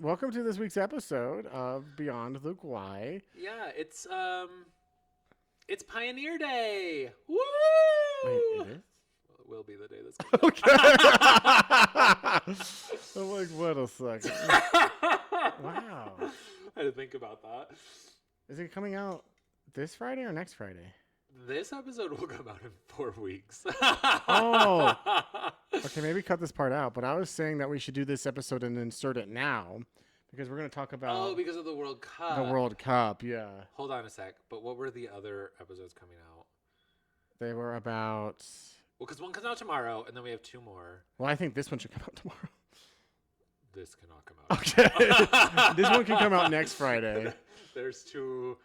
welcome to this week's episode of Beyond the Guay. Yeah, it's Pioneer Day. Woo! Wait, it is? Well, it will be the day this comes Okay. I'm like, what a second. Wow. I had to think about that. Is it coming out this Friday or next Friday? This episode will come out in 4 weeks. Oh. Okay, maybe cut this part out. But I was saying that we should do this episode and insert it now because we're going to talk about Oh, because of the World Cup. the World Cup. Yeah. Hold on a sec. But what were the other episodes coming out? They were about. Well, because one comes out tomorrow, and then we have 2 more. Well, I think this one should come out tomorrow. This cannot come out. Okay. This one can come out next Friday. There's 2.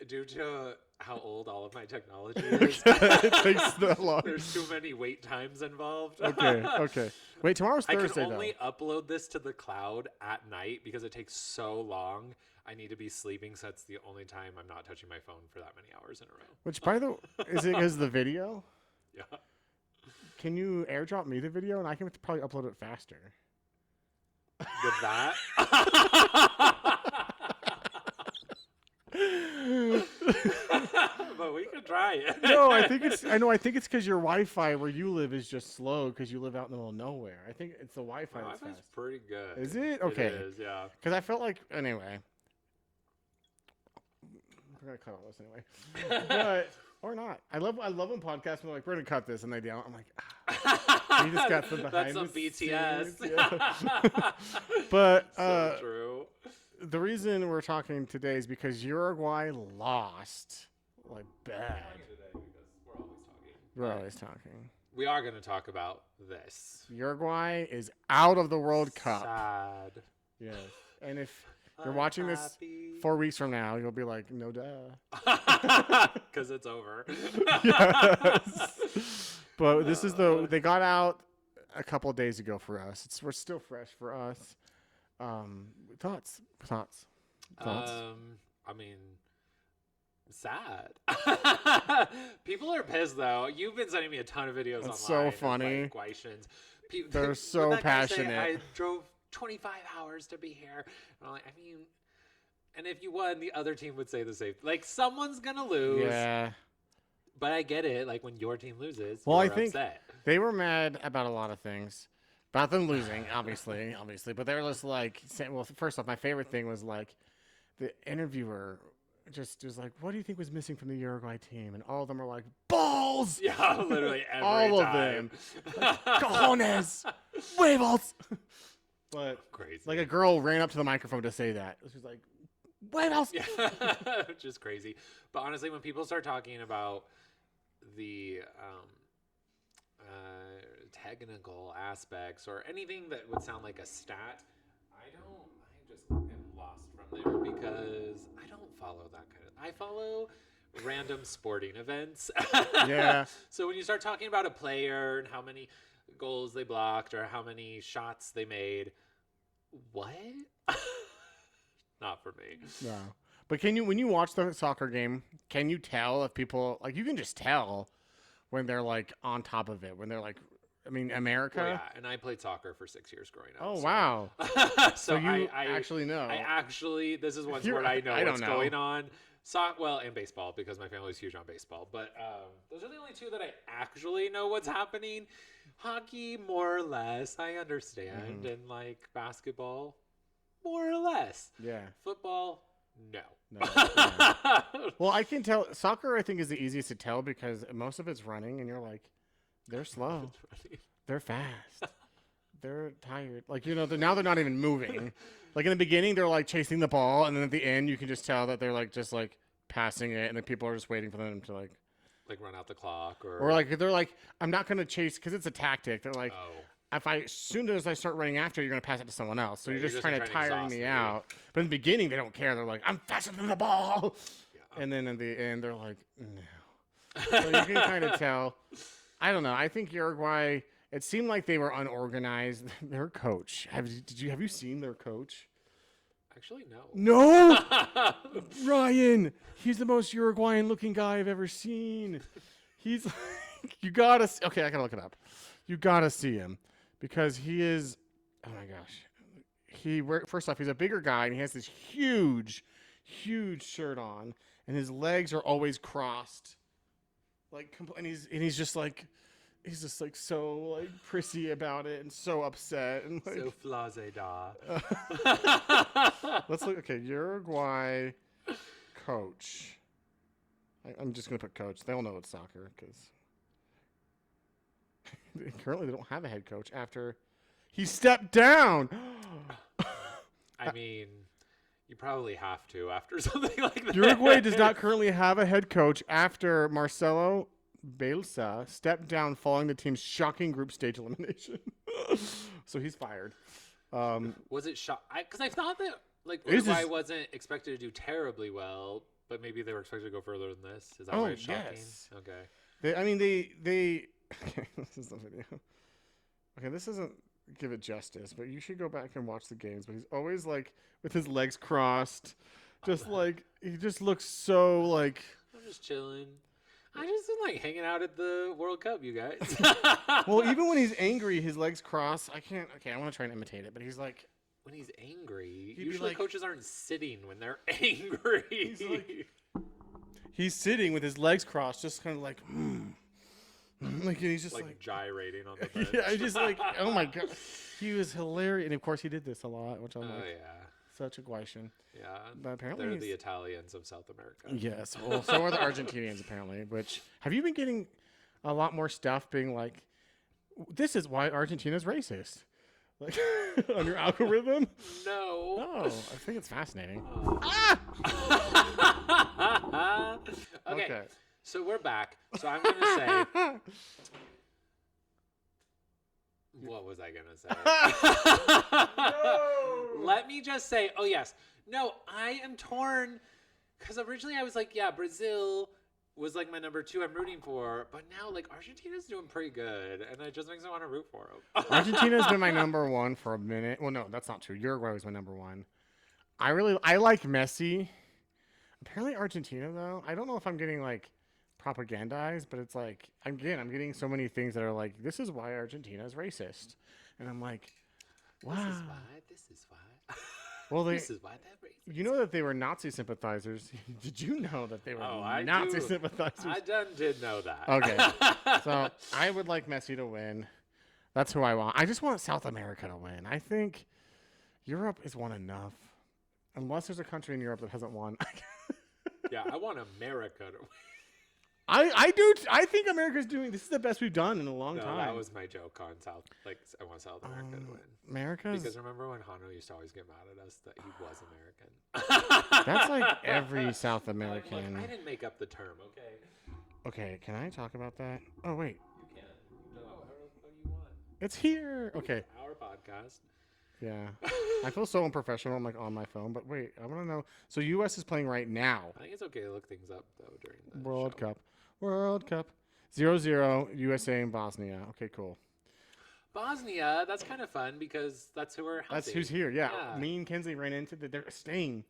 Due to how old all of my technology is, It takes that long. there's too many wait times involved. Okay. Wait, tomorrow's I Thursday, can only upload this to the cloud at night because it takes so long. I need to be sleeping, so that's the only time I'm not touching my phone for that many hours in a row. Which, by the way, is it because the video? Yeah. Can you airdrop me the video and I can probably upload it faster? With that? But we could try it. No, I think it's because your Wi-Fi where you live is just slow because you live out in the middle of nowhere. I think it's the Wi-Fi My that's Wi-Fi's fast. pretty good. Is it? Okay. It is, yeah. Because I felt like anyway. We're gonna cut all this anyway, but or not. I love when podcasts are like, we're gonna cut this, and they don't. I'm like, you just got some behind That's some the BTS. scenes. Yeah. But So true. the reason we're talking today is because Uruguay lost like bad. We're always talking. We are going to talk about this. Uruguay is out of the World Cup. Sad. Yes. And if you're watching this 4 weeks from now, you'll be like, no duh. Because it's over. Yes. But this is they got out a couple of days ago for us. We're still fresh for us. Thoughts? I mean, sad. People are pissed though. You've been sending me a ton of videos online. It's so funny. Like, Guaitians. They're so Would that guy say, passionate. I drove 25 hours to be here. And I'm like, I mean, and if you won, the other team would say the same. Like, someone's gonna lose. Yeah. But I get it. Like, when your team loses, Well, you're I think upset. they were mad about a lot of things. About them losing, obviously. But they were just like, well, first off, my favorite thing was like the interviewer just was like, what do you think was missing from the Uruguay team? And all of them are like, balls! Yeah, literally every All of time. them. Like, cojones! Huevos! But Crazy. like a girl ran up to the microphone to say that. She was like, huevos! Yeah, which is crazy. But honestly, when people start talking about the technical aspects or anything that would sound like a stat, I just am lost from there because I don't follow that kind of. I follow random sporting events. Yeah. So when you start talking about a player and how many goals they blocked or how many shots they made, what? Not for me. No. But when you watch the soccer game, can you tell if people, like, you can just tell when they're like on top of it, when they're like, I mean, America. Well, yeah, and I played soccer for 6 years growing up. Oh, so. wow. So you I actually know. this is one You're- sport I know I don't what's know. going on. Well, and baseball because my family's huge on baseball. But those are the only 2 that I actually know what's happening. Hockey, more or less, I understand. Mhm. And like basketball, more or less. Yeah. Football, no. No, yeah. Well, I can tell. Soccer, I think, is the easiest to tell because most of it's running, and you're like, they're slow. They're fast. They're tired. Like, now they're not even moving. Like, in the beginning, they're, like, chasing the ball, and then at the end, you can just tell that they're, like, just, like, passing it, and then people are just waiting for them to, like Like run out the clock or like, they're like, I'm not going to chase because it's a tactic. They're like, oh. as soon as I start running after, you're going to pass it to someone else. So Right, you're just trying to tire exhaust me me. out. But in the beginning, they don't care. They're like, I'm faster than the ball. Yeah. And then in the end, they're like, no. So you can kind of tell. I don't know. I think Uruguay, it seemed like they were unorganized. Their coach. Have you seen their coach? Actually, no. No! Ryan! He's the most Uruguayan looking guy I've ever seen. He's like, okay, I gotta look it up. You gotta see him because he is, oh my gosh. first off, he's a bigger guy, and he has this huge shirt on, and his legs are always crossed, and he's just like so like prissy about it and so upset and like So flase da. Let's look. Okay, Uruguay coach. I'm just gonna put coach. They'll know it's soccer because currently they don't have a head coach after he stepped down. I mean, you probably have to after something like that. Uruguay does not currently have a head coach after Marcelo Bielsa stepped down following the team's shocking group stage elimination. So he's fired. Was it because I thought that Uruguay wasn't expected to do terribly well, but maybe they were expected to go further than this. Is that why it's shocking? Yes. Okay. They okay, this is the video. Okay, this doesn't give it justice, but you should go back and watch the games. But he's always like with his legs crossed, just like he just looks so like. I'm just chilling. I just been like hanging out at the World Cup, you guys. Well, even when he's angry, his legs cross. I can't. Okay, I want to try and imitate it, but he's like. When he's angry, He'd usually like, coaches aren't sitting when they're angry. He's sitting with his legs crossed, just kind of like, like he's just like gyrating on the bench. Yeah, just like, oh my god, he was hilarious, and of course he did this a lot, which I'm like, such a Guaitian. Yeah, but apparently they're the Italians of South America. Yes, well, so are the Argentinians apparently. Which have you been getting a lot more stuff being like, this is why Argentina's racist. Like on your algorithm? No. Oh, I think it's fascinating. Okay. So we're back. So I'm gonna say. What was I gonna say? No! Let me just say. Oh yes. No, I am torn because originally I was like, yeah, Brazil was like my number 2 I'm rooting for, but now like Argentina's doing pretty good, and it just makes me want to root for them. Argentina's been my number 1 for a minute. Well, no, that's not true. Uruguay was my number 1. I like Messi. Apparently Argentina though, I don't know if I'm getting like propagandized, but it's like I'm getting so many things that are like, this is why Argentina is racist, and I'm like, wow. This is why. Well, this is why they're racist. You know that they were Nazi sympathizers. Did you know that they were Nazi sympathizers? I did know that. Okay. So I would like Messi to win. That's who I want. I just want South America to win. I think Europe is won enough. Unless there's a country in Europe that hasn't won. Yeah, I want America to win. I do. I think America's doing. This is the best we've done in a long time. That was my joke on South. Like, I want South America to win. Because remember when Hano used to always get mad at us that he was American. That's like every South American. Like, I didn't make up the term. Okay. Okay. Can I talk about that? Oh wait. You can. No. What do you want? It's here. Okay. Our podcast. Yeah. I feel so unprofessional. I'm like on my phone, but wait, I want to know. So U.S. is playing right now. I think it's okay to look things up though during the World show. Cup. World Cup. 0-0 USA and Bosnia. Okay, cool. Bosnia, that's kind of fun because that's who we're healthy. That's who's here. Yeah. Me and Kensley ran into they're staying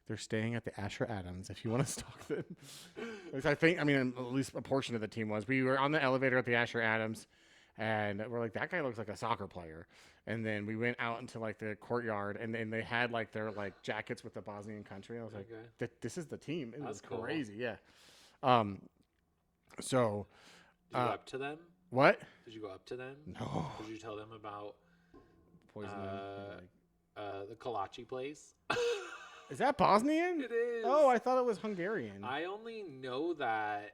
at the Asher Adams if you want to stalk them. At least a portion of the team was. We were on the elevator at the Asher Adams and we're like, that guy looks like a soccer player. And then we went out into like the courtyard and then they had like their like jackets with the Bosnian country. I was like, this is the team. It was crazy. Yeah. So, did you go up to them? What? Did you go up to them? No. Did you tell them about poisoning? The kolache place? Is that Bosnian? It is. Oh, I thought it was Hungarian. I only know that.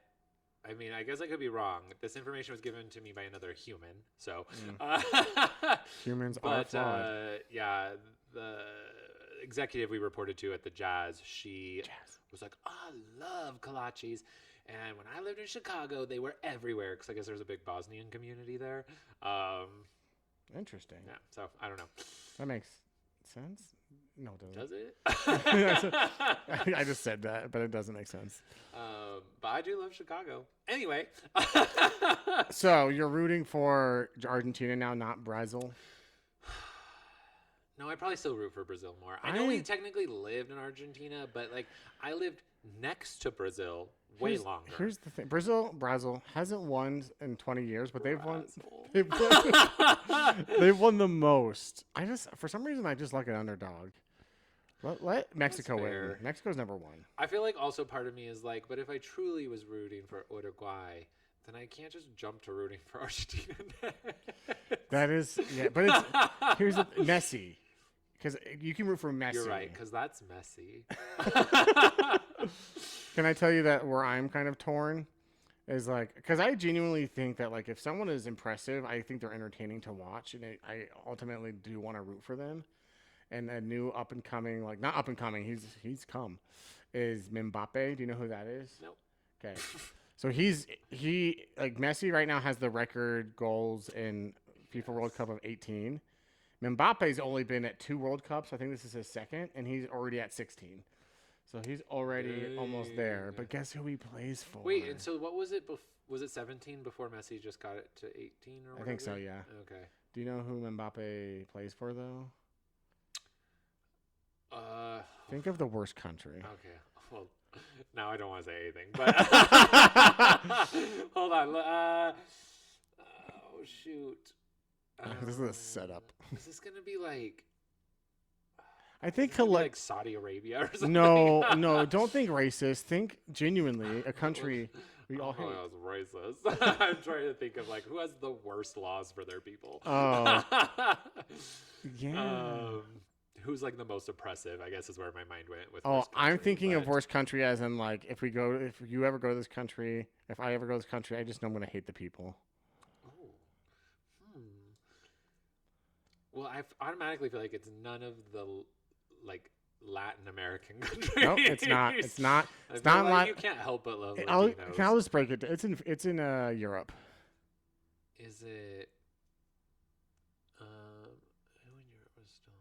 I mean, I guess I could be wrong. This information was given to me by another human, so. Humans are flawed. Yeah, the executive we reported to at the Jazz, she was like, "Oh, I love kolaches." And when I lived in Chicago, they were everywhere because I guess there's a big Bosnian community there. Interesting. Yeah, so I don't know. That makes sense. No, it doesn't. Does it? I just said that, but it doesn't make sense. But I do love Chicago. Anyway. So you're rooting for Argentina now, not Brazil? No, I probably still root for Brazil more. I know we technically lived in Argentina, but like I lived next to Brazil way longer. Here's the thing: Brazil hasn't won in 20 years, but they've won. They've won the most. For some reason, I just like an underdog. Let Mexico win. Mexico's number one. I feel like also part of me is like, but if I truly was rooting for Uruguay, then I can't just jump to rooting for Argentina. That is, yeah, but here's Messi, because you can root for Messi. You're right, because that's messy. Can I tell you that where I'm kind of torn is like, because I genuinely think that like if someone is impressive, I think they're entertaining to watch, and I ultimately do want to root for them. And a new up and coming, like not up and coming, he's come, is Mbappe. Do you know who that is? Nope. Okay. So he like Messi right now has the record goals in FIFA World Cup of 18. Mbappe's only been at 2 World Cups. I think this is his second, and he's already at 16. So he's already almost there. But guess who he plays for? Wait, and so what was it? Was it 17 before Messi just got it to 18 or whatever? I think so, yeah. Okay. Do you know who Mbappe plays for, though? Think of the worst country. Okay. Well, now I don't want to say anything, but hold on. Oh shoot. This is a setup. Is this gonna be like? I think like Saudi Arabia or something. No, don't think racist. Think genuinely a country we all hate. I was racist. I'm trying to think of like who has the worst laws for their people. Oh, yeah. Who's like the most oppressive? I guess is where my mind went with. Oh, I'm thinking of worst country as in like if you ever go to this country, if I ever go to this country, I just know I'm gonna hate the people. Oh. Well, I automatically feel like it's none of the like Latin American countries. No, it's not. It's not. It's not like you can't help but love Latinos. I'll just break it. It's in Europe. Is it? Who in Europe was still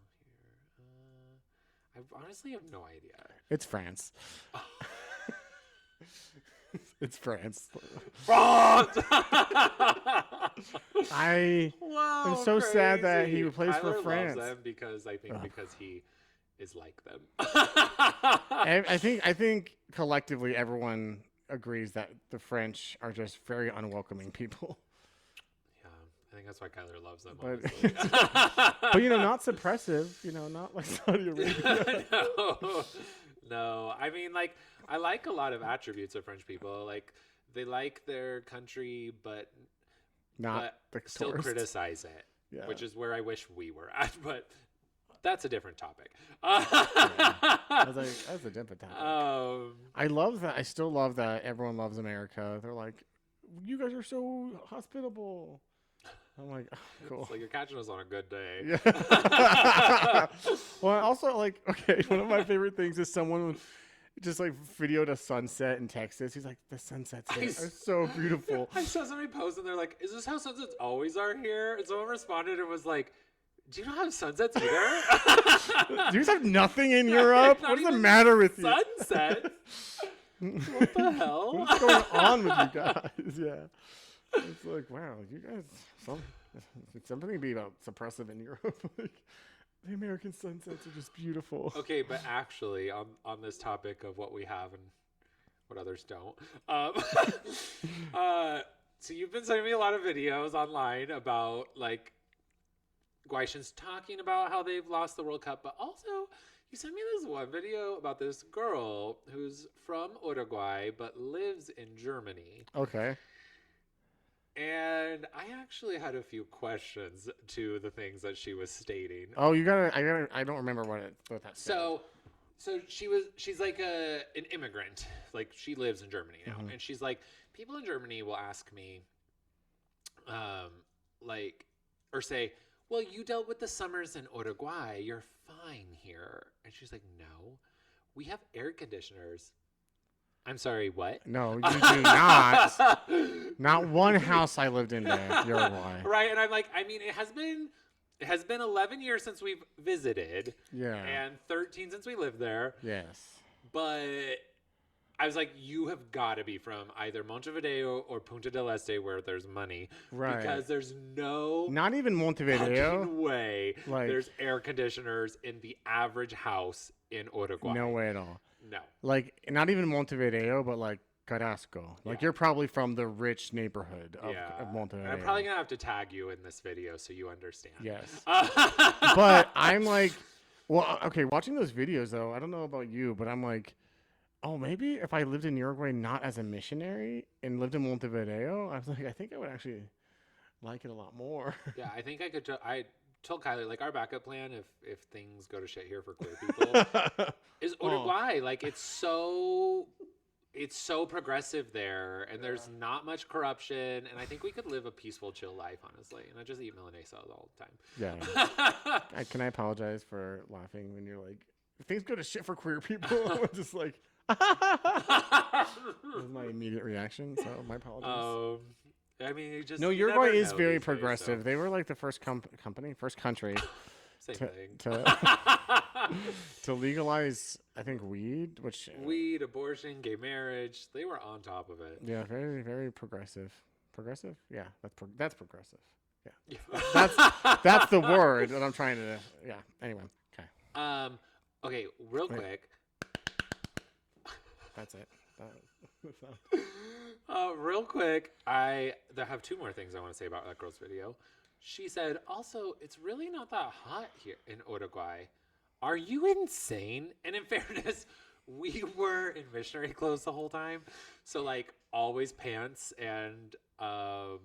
here? I honestly have no idea. It's France. It's France. France! I'm so sad that he plays for France. Loves them because I think because he is like them. I think collectively everyone agrees that the French are just very unwelcoming people. Yeah, I think that's why Kyler loves them. But not suppressive. Not like Saudi Arabia. No. I mean, like, I like a lot of attributes of French people. Like, they like their country, but still criticize it, yeah. Which is where I wish we were at. But that's a different topic. That's a different topic. I love that. I still love that everyone loves America. They're like, you guys are so hospitable. I'm like, oh, cool. It's like you're catching us on a good day. Yeah. Well, also, like, okay, one of my favorite things is someone just like videoed a sunset in Texas. He's like, the sunsets here are so beautiful. I saw somebody post and they're like, is this how sunsets always are here? And someone responded and was like, do you not have sunsets either? Do you have nothing in Europe? What does the matter with you? Sunset? What the hell? What's going on with you guys? Yeah. It's like, wow, you guys, something to be about suppressive in Europe. Like, the American sunsets are just beautiful. Okay, but actually, on this topic of what we have and what others don't, so you've been sending me a lot of videos online about, like, Guaishan's talking about how they've lost the World Cup, but also you sent me this one video about this girl who's from Uruguay but lives in Germany. Okay. And I actually had a few questions to the things that she was stating. Oh, I don't remember what that said. So she's like an immigrant. Like, she lives in Germany now. Mm-hmm. And she's like, people in Germany will ask me, or say, well, you dealt with the summers in Uruguay. You're fine here. And she's like, no, we have air conditioners. I'm sorry, what? No, you do not. Not one house I lived in there, Uruguay. Right, and I'm like, I mean, it has been 11 years since we've visited. Yeah. And 13 since we lived there. Yes. But I was like, you have got to be from either Montevideo or Punta del Este where there's money. Right. Because there's not even Montevideo way there's air conditioners in the average house in Uruguay. No way at all. No. Like, not even Montevideo, but like Carrasco. Like, Yeah. you're probably from the rich neighborhood of And Montevideo. I'm probably gonna have to tag you in this video so you understand. Yes. But I'm like, well, okay, watching those videos, though, I don't know about you, but I'm like, oh, maybe if I lived in Uruguay not as a missionary and lived in Montevideo, I was like, I think I would actually like it a lot more. Yeah, I think I could. I told Kylie, like, our backup plan if things go to shit here for queer people is Uruguay. Like, it's so progressive there, and there's not much corruption, and I think we could live a peaceful, chill life, honestly. And I just eat milanesa all the time. Yeah. Can I apologize for laughing when you're like, if things go to shit for queer people? I'm just like, that was my immediate reaction. So my apologies. I mean, you just No, you Uruguay never is know very these days, progressive. so. They were like the first country Same to, thing. to legalize, I think, weed, which Weed, abortion, gay marriage, they were on top of it. yeah, very, very progressive. Progressive? Yeah, that's progressive. Yeah, Yeah. that's the word that I'm trying to. Yeah. Anyway, okay. Okay, real quick. That's it. Real quick, I have two more things I want to say about that girl's video. She said, also, it's really not that hot here in Uruguay. Are you insane? And in fairness, we were in missionary clothes the whole time. So, like, always pants and, and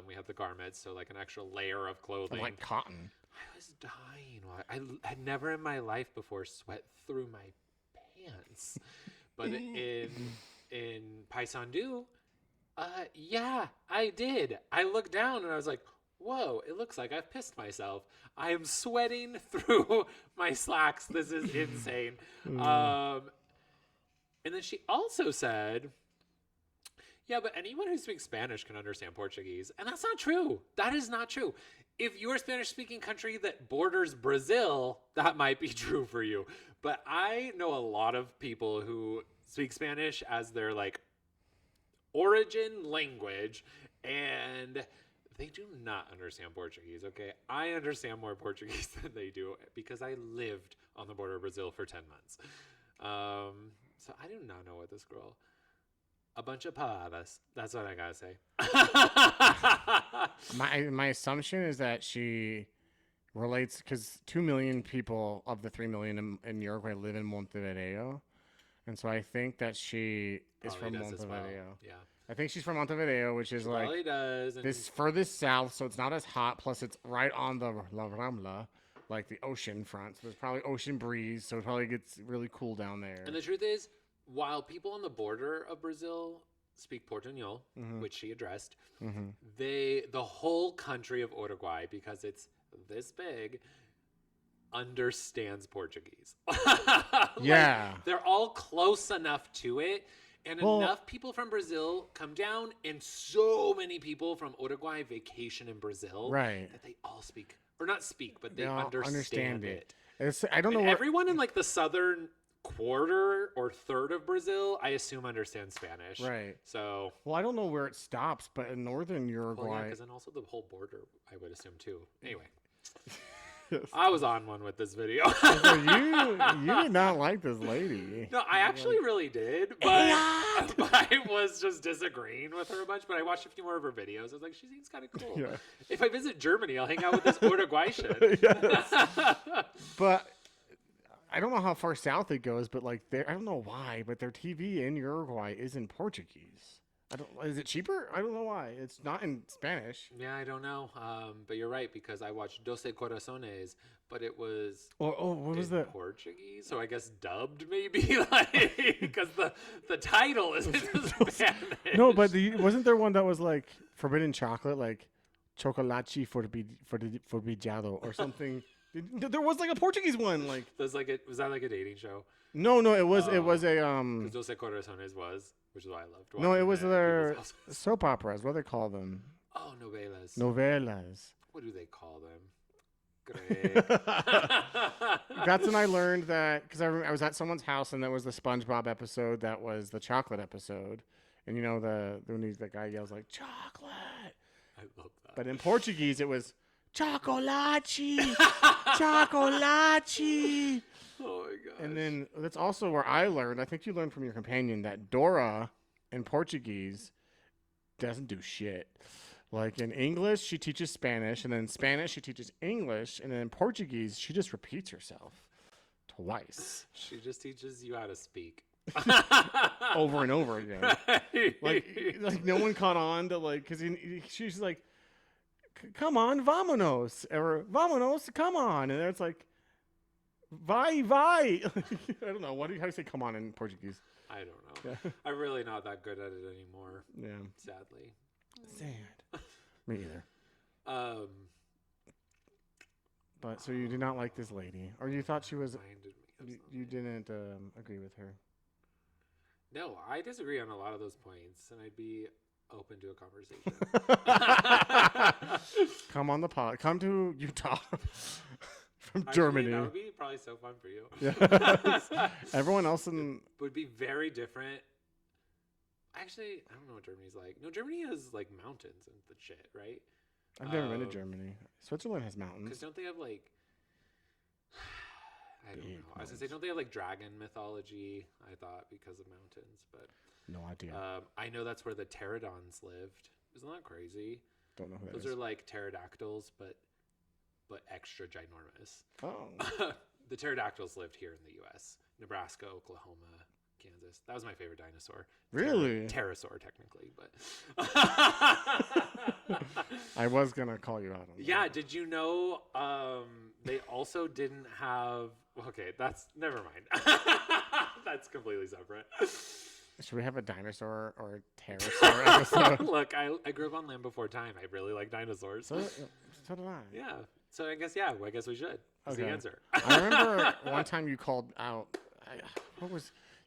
we had the garments. So, like, an extra layer of clothing. Like cotton. I was dying. I had never in my life before sweat through my pants. But in Paysandú, yeah, I did. I looked down and I was like, whoa, it looks like I've pissed myself. I am sweating through my slacks. This is insane. And then she also said, yeah, but anyone who speaks Spanish can understand Portuguese. And that's not true. That is not true. If you're a Spanish-speaking country that borders Brazil, that might be true for you. But I know a lot of people who speak Spanish as their, like, origin language, and they do not understand Portuguese, okay? I understand more Portuguese than they do because I lived on the border of Brazil for 10 months. So I do not know what this girl... A bunch of pavadas. That's what I gotta say. My assumption is that she relates because 2 million people of the 3 million in Uruguay live in Montevideo, and so I think that she is from Montevideo. Well. Yeah, I think she's from Montevideo, which is like this furthest south, so it's not as hot. Plus, it's right on the La Rambla, like the ocean front. So there's probably ocean breeze, so it probably gets really cool down there. And the truth is, while people on the border of Brazil speak Portuñol, which she addressed, the whole country of Uruguay, because it's this big, understands Portuguese. Yeah. They're all close enough to it, and enough people from Brazil come down, and so many people from Uruguay vacation in Brazil, right? That they all speak, or not speak, but they understand it. I don't know. Everyone in like the southern quarter or third of Brazil, I assume, understands Spanish. Right. So. Well, I don't know where it stops, but in northern Uruguay. Well, yeah, because then also the whole border, I would assume too. Anyway. I was on one with this video. you did not like this lady. No, I actually really did, but I was just disagreeing with her a bunch. But I watched a few more of her videos. I was like, she seems kind of cool. Yeah. If I visit Germany, I'll hang out with this Uruguay shit. But I don't know how far south it goes, but like I don't know why, but their TV in Uruguay is in Portuguese. Is it cheaper? I don't know why. It's not in Spanish. Yeah, I don't know. But you're right, because I watched Doce Corazones, but it was what was that? Portuguese, so I guess dubbed maybe, like, because the title is in Spanish. No, but wasn't there one that was like forbidden chocolate, like chocolate forbijado or something? There was like a Portuguese one, like was that like a dating show? No, it was a Because Doce Corazones was, which is why I loved watching. No, it was their soap operas. What do they call them? Oh, novelas. Novelas. What do they call them? Great. That's when I learned that, because I was at someone's house and there was the SpongeBob episode that was the chocolate episode, and you know when the guy yells like chocolate. I love that. But in Portuguese it was chocolate, chocolate. Oh my And then that's also where I learned, I think you learned from your companion, that Dora in Portuguese doesn't do shit. Like in English, she teaches Spanish, and then in Spanish, she teaches English, and then in Portuguese, she just repeats herself twice. She just teaches you how to speak. Over and over again. Like no one caught on to because she's like, come on, vámonos, or vámonos, come on, and it's like, vai. I don't know how do you say come on in Portuguese? I don't know. Yeah. I'm really not that good at it anymore. Yeah, sadly. Sad. Me either. But so you did not like this lady, or you thought she was? You didn't agree with her. No, I disagree on a lot of those points, and I'd be open to a conversation. Come on the pod. Come to Utah from Actually, Germany. That would be probably so fun for you. Yeah. Everyone else would be very different. Actually, I don't know what Germany's like. No, Germany has like mountains and the shit, right? I've never been to Germany. Switzerland has mountains. Because don't they have like... I don't know. I was going to say, don't they have like dragon mythology? I thought because of mountains, but... No idea. I know that's where the pterodons lived. Isn't that crazy? Don't know who that is. Those are like pterodactyls, but extra ginormous. Oh. The pterodactyls lived here in the U.S. Nebraska, Oklahoma, Kansas. That was my favorite dinosaur. Really? Pterosaur, technically, but... I was going to call you out on that. Yeah, did you know they also didn't have... Okay, that's... Never mind. That's completely separate. Should we have a dinosaur or a pterosaur episode? Look, I grew up on Land Before Time. I really like dinosaurs. So did I. Yeah. So I guess we should. That's the answer. I remember one time you called out...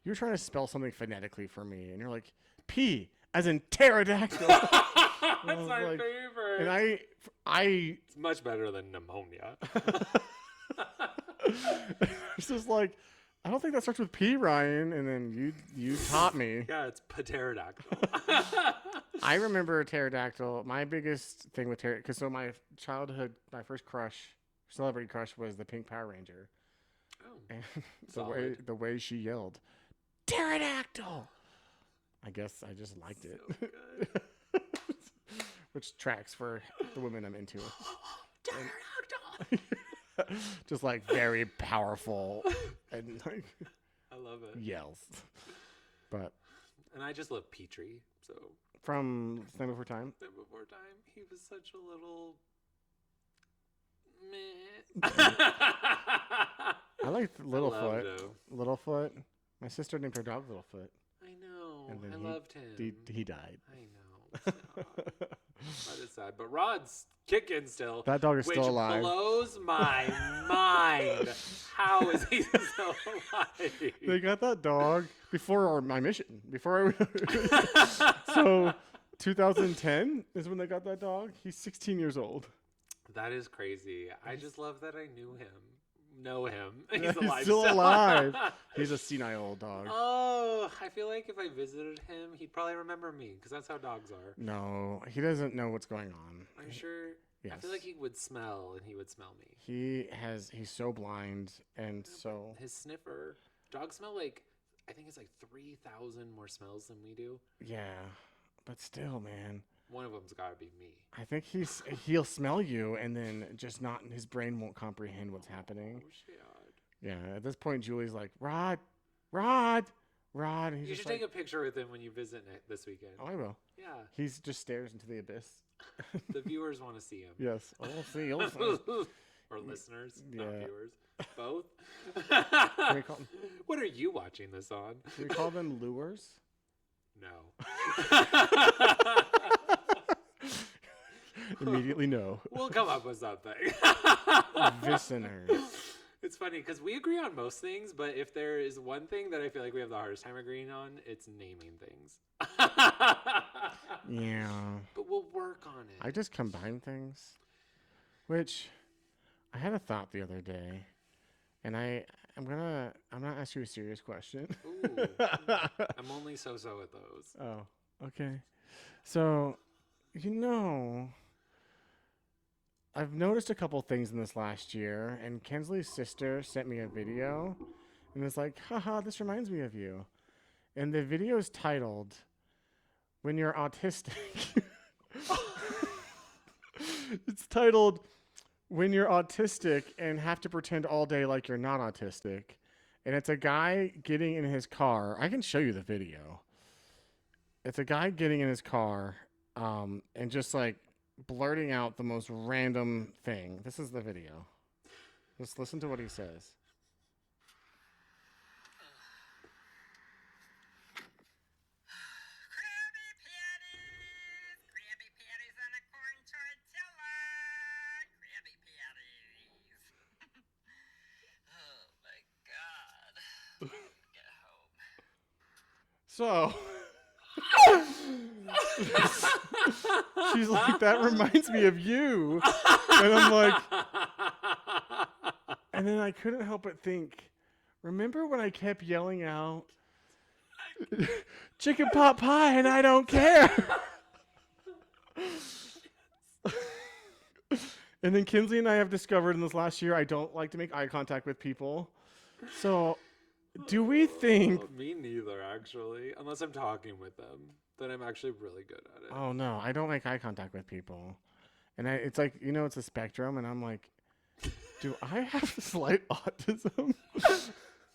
You were trying to spell something phonetically for me, and you're like, P, as in pterodactyl. That's my favorite. And it's much better than pneumonia. It's just like, I don't think that starts with P, Ryan. And then you taught me. Yeah, it's pterodactyl. I remember pterodactyl. My biggest thing with pterodactyl, because so my childhood, my first celebrity crush was the Pink Power Ranger. Oh, and the way she yelled, pterodactyl. I guess I just liked it. Good. Which tracks for the women I'm into. Pterodactyl. Just like very powerful and like I love it. Yells. And I just love Petrie. So from Land Before Time. Land Before Time. He was such a little meh. I liked Littlefoot. Littlefoot. My sister named her dog Littlefoot. I know. And then I loved him. He died. I know. That is sad. But Rod's kicking still. That dog is still alive. Which blows my mind. How is he still alive? They got that dog before my mission. So 2010 is when they got that dog. He's 16 years old. That is crazy. I just love that I knew him. He's alive. He's still alive. He's a senile old dog. Oh, I feel like if I visited him, he'd probably remember me because that's how dogs are. No, he doesn't know what's going on. Are you sure? Yes. I feel like he would smell and he would smell me. He's so blind and so... His sniffer. Dogs smell like, I think it's like 3,000 more smells than we do. Yeah, but still, man. One of them's got to be me. I think he'll smell you and then just not, his brain won't comprehend what's happening. Oh, shit. Yeah, at this point, Julie's like, Rod. And he's you should take a picture with him when you visit this weekend. Oh, I will. Yeah. He's just stares into the abyss. The viewers want to see him. Yes. You'll see. Or listeners, yeah. not viewers. Both. Can we call them, what are you watching this on? Can we call them lures? No. Immediately no. We'll come up with something. Listeners. It's funny because we agree on most things, but if there is one thing that I feel like we have the hardest time agreeing on, it's naming things. Yeah. But we'll work on it. I just combine things. Which I had a thought the other day, and I'm gonna ask you a serious question. Ooh, I'm only so-so at those. Oh, okay. So, I've noticed a couple things in this last year, and Kensley's sister sent me a video, And it's like, haha, this reminds me of you. And the video is titled "When You're Autistic." It's titled "When You're Autistic and Have to Pretend All Day Like You're Not Autistic." And it's a guy getting in his car. I can show you the video. It's a guy getting in his car and just like blurting out the most random thing. This is the video. Just listen to what he says. Krabby Patties on a corn tortilla. Krabby Patties. Oh my God. Get So she's like, that reminds me of you. And I'm like, and then I couldn't help but think, remember when I kept yelling out, chicken pot pie, and I don't care? And then Kinsley and I have discovered in this last year, I don't like to make eye contact with people. So do we think... Me neither, actually. Unless I'm talking with them. Then I'm actually really good at it. Oh, no. I don't make eye contact with people. And it's like, it's a spectrum. And I'm like, do I have slight autism?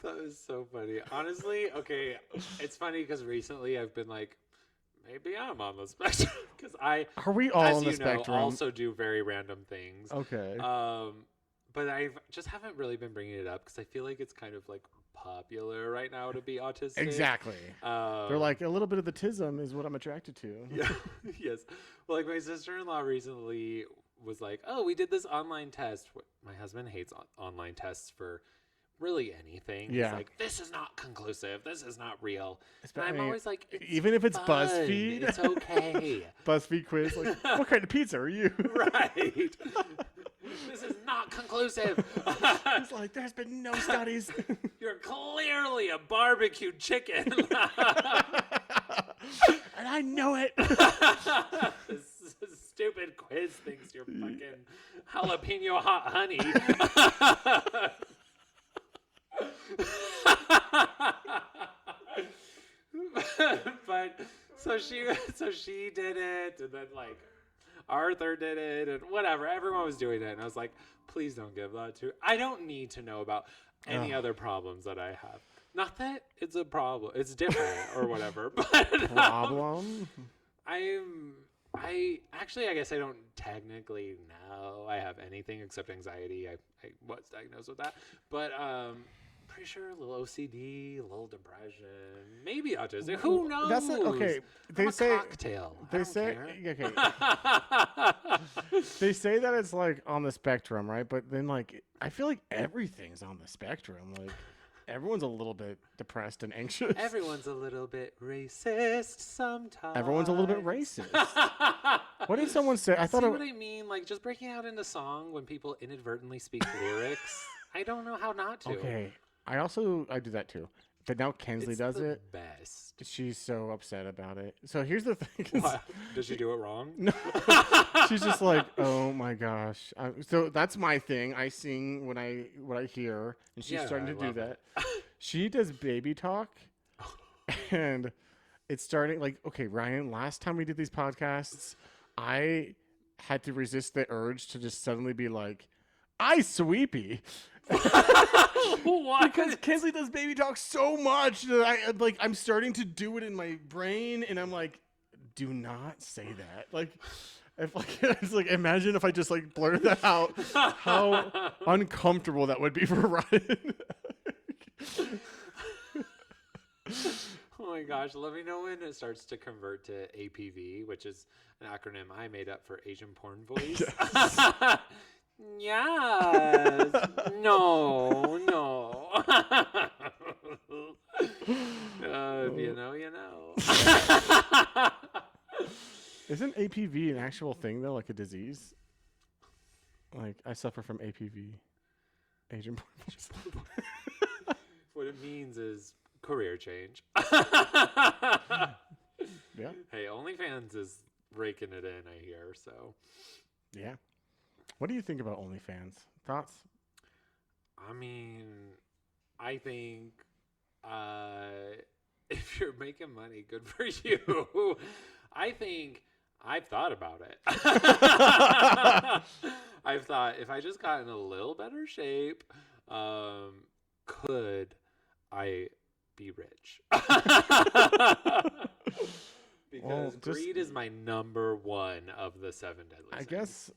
That is so funny. Honestly, okay. It's funny because recently I've been like, maybe I'm on the spectrum. Because Are we all as on the you know, spectrum? also do very random things. Okay. But I just haven't really been bringing it up because I feel like it's kind of like popular right now to be autistic. Exactly. They're like, a little bit of the tism is what I'm attracted to. Yeah. Yes. Well, like my sister-in-law recently was like, oh, we did this online test. My husband hates online tests for really anything. Yeah. He's like, this is not conclusive. This is not real. And I I'm mean, always like, even if it's fun. BuzzFeed. It's okay. BuzzFeed quiz. Like, what kind of pizza are you? Right. This is not conclusive. It's like, there's been no studies. You're clearly a barbecued chicken. And I know it. This stupid quiz thinks you're fucking jalapeno hot honey. But so she did it, and then like Arthur did it, and whatever. Everyone was doing it, and I was like, please don't give that to. I don't need to know about any other problems that I have. Not that it's a problem. It's different or whatever. But Problem? I actually, I guess I don't technically know I have anything except anxiety. I was diagnosed with that, but pretty sure a little OCD, a little depression, maybe autism. Who knows? That's it. Okay. I'm a cocktail. They say they say that it's like on the spectrum, right? But then like I feel like everything's on the spectrum. Like everyone's a little bit depressed and anxious. Everyone's a little bit racist sometimes. Everyone's a little bit racist. What did someone say? I thought. See what I mean? Like just breaking out into song when people inadvertently speak lyrics. I don't know how not to. Okay. I do that too. But now Kinsley does it. Best. She's so upset about it. So here's the thing. What? Does she do it wrong? No. She's just like, oh my gosh. So that's my thing. I sing what I hear, and she's starting to do that. She does baby talk, and it's starting like, okay, Ryan. Last time we did these podcasts, I had to resist the urge to just suddenly be like, I sweepy. What? Because Kinsley does baby talk so much that I'm starting to do it in my brain, and I'm like, do not say that. Like, if like it's like imagine if I just like blurted that out, how uncomfortable that would be for Ryan. Oh my gosh, let me know when it starts to convert to APV, which is an acronym I made up for Asian porn voice. Yes. No. If you know, you know. Isn't APV an actual thing though, like a disease? Like I suffer from APV, Asian porn. What it means is career change. Yeah. Hey, OnlyFans is raking it in, I hear. So. Yeah. What do you think about OnlyFans? Thoughts? I mean, I think if you're making money, good for you. I think I've thought about it. I've thought if I just got in a little better shape, could I be rich? Because greed is my number one of the 7 deadly sins. I guess.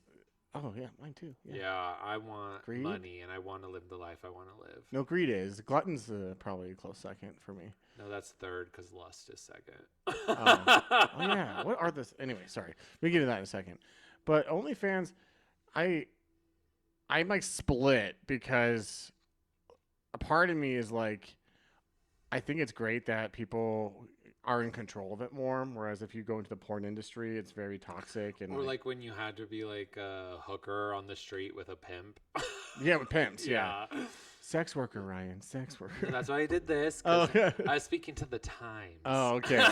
Oh yeah, mine too. Yeah, I want Greed? money and I want to live the life I want to live. No, greed is. Glutton's probably a close second for me. No, that's third because lust is second. Oh yeah. What are this? Anyway, sorry. We get to that in a second. But OnlyFans, I'm like split because a part of me is like, I think it's great that people are in control of it more. Whereas if you go into the porn industry, it's very toxic and or like when you had to be like a hooker on the street with a pimp. Yeah, with pimps. Yeah. Sex worker, Ryan. Sex worker. That's why I did this. Oh, okay. I was speaking to the times. Oh, okay.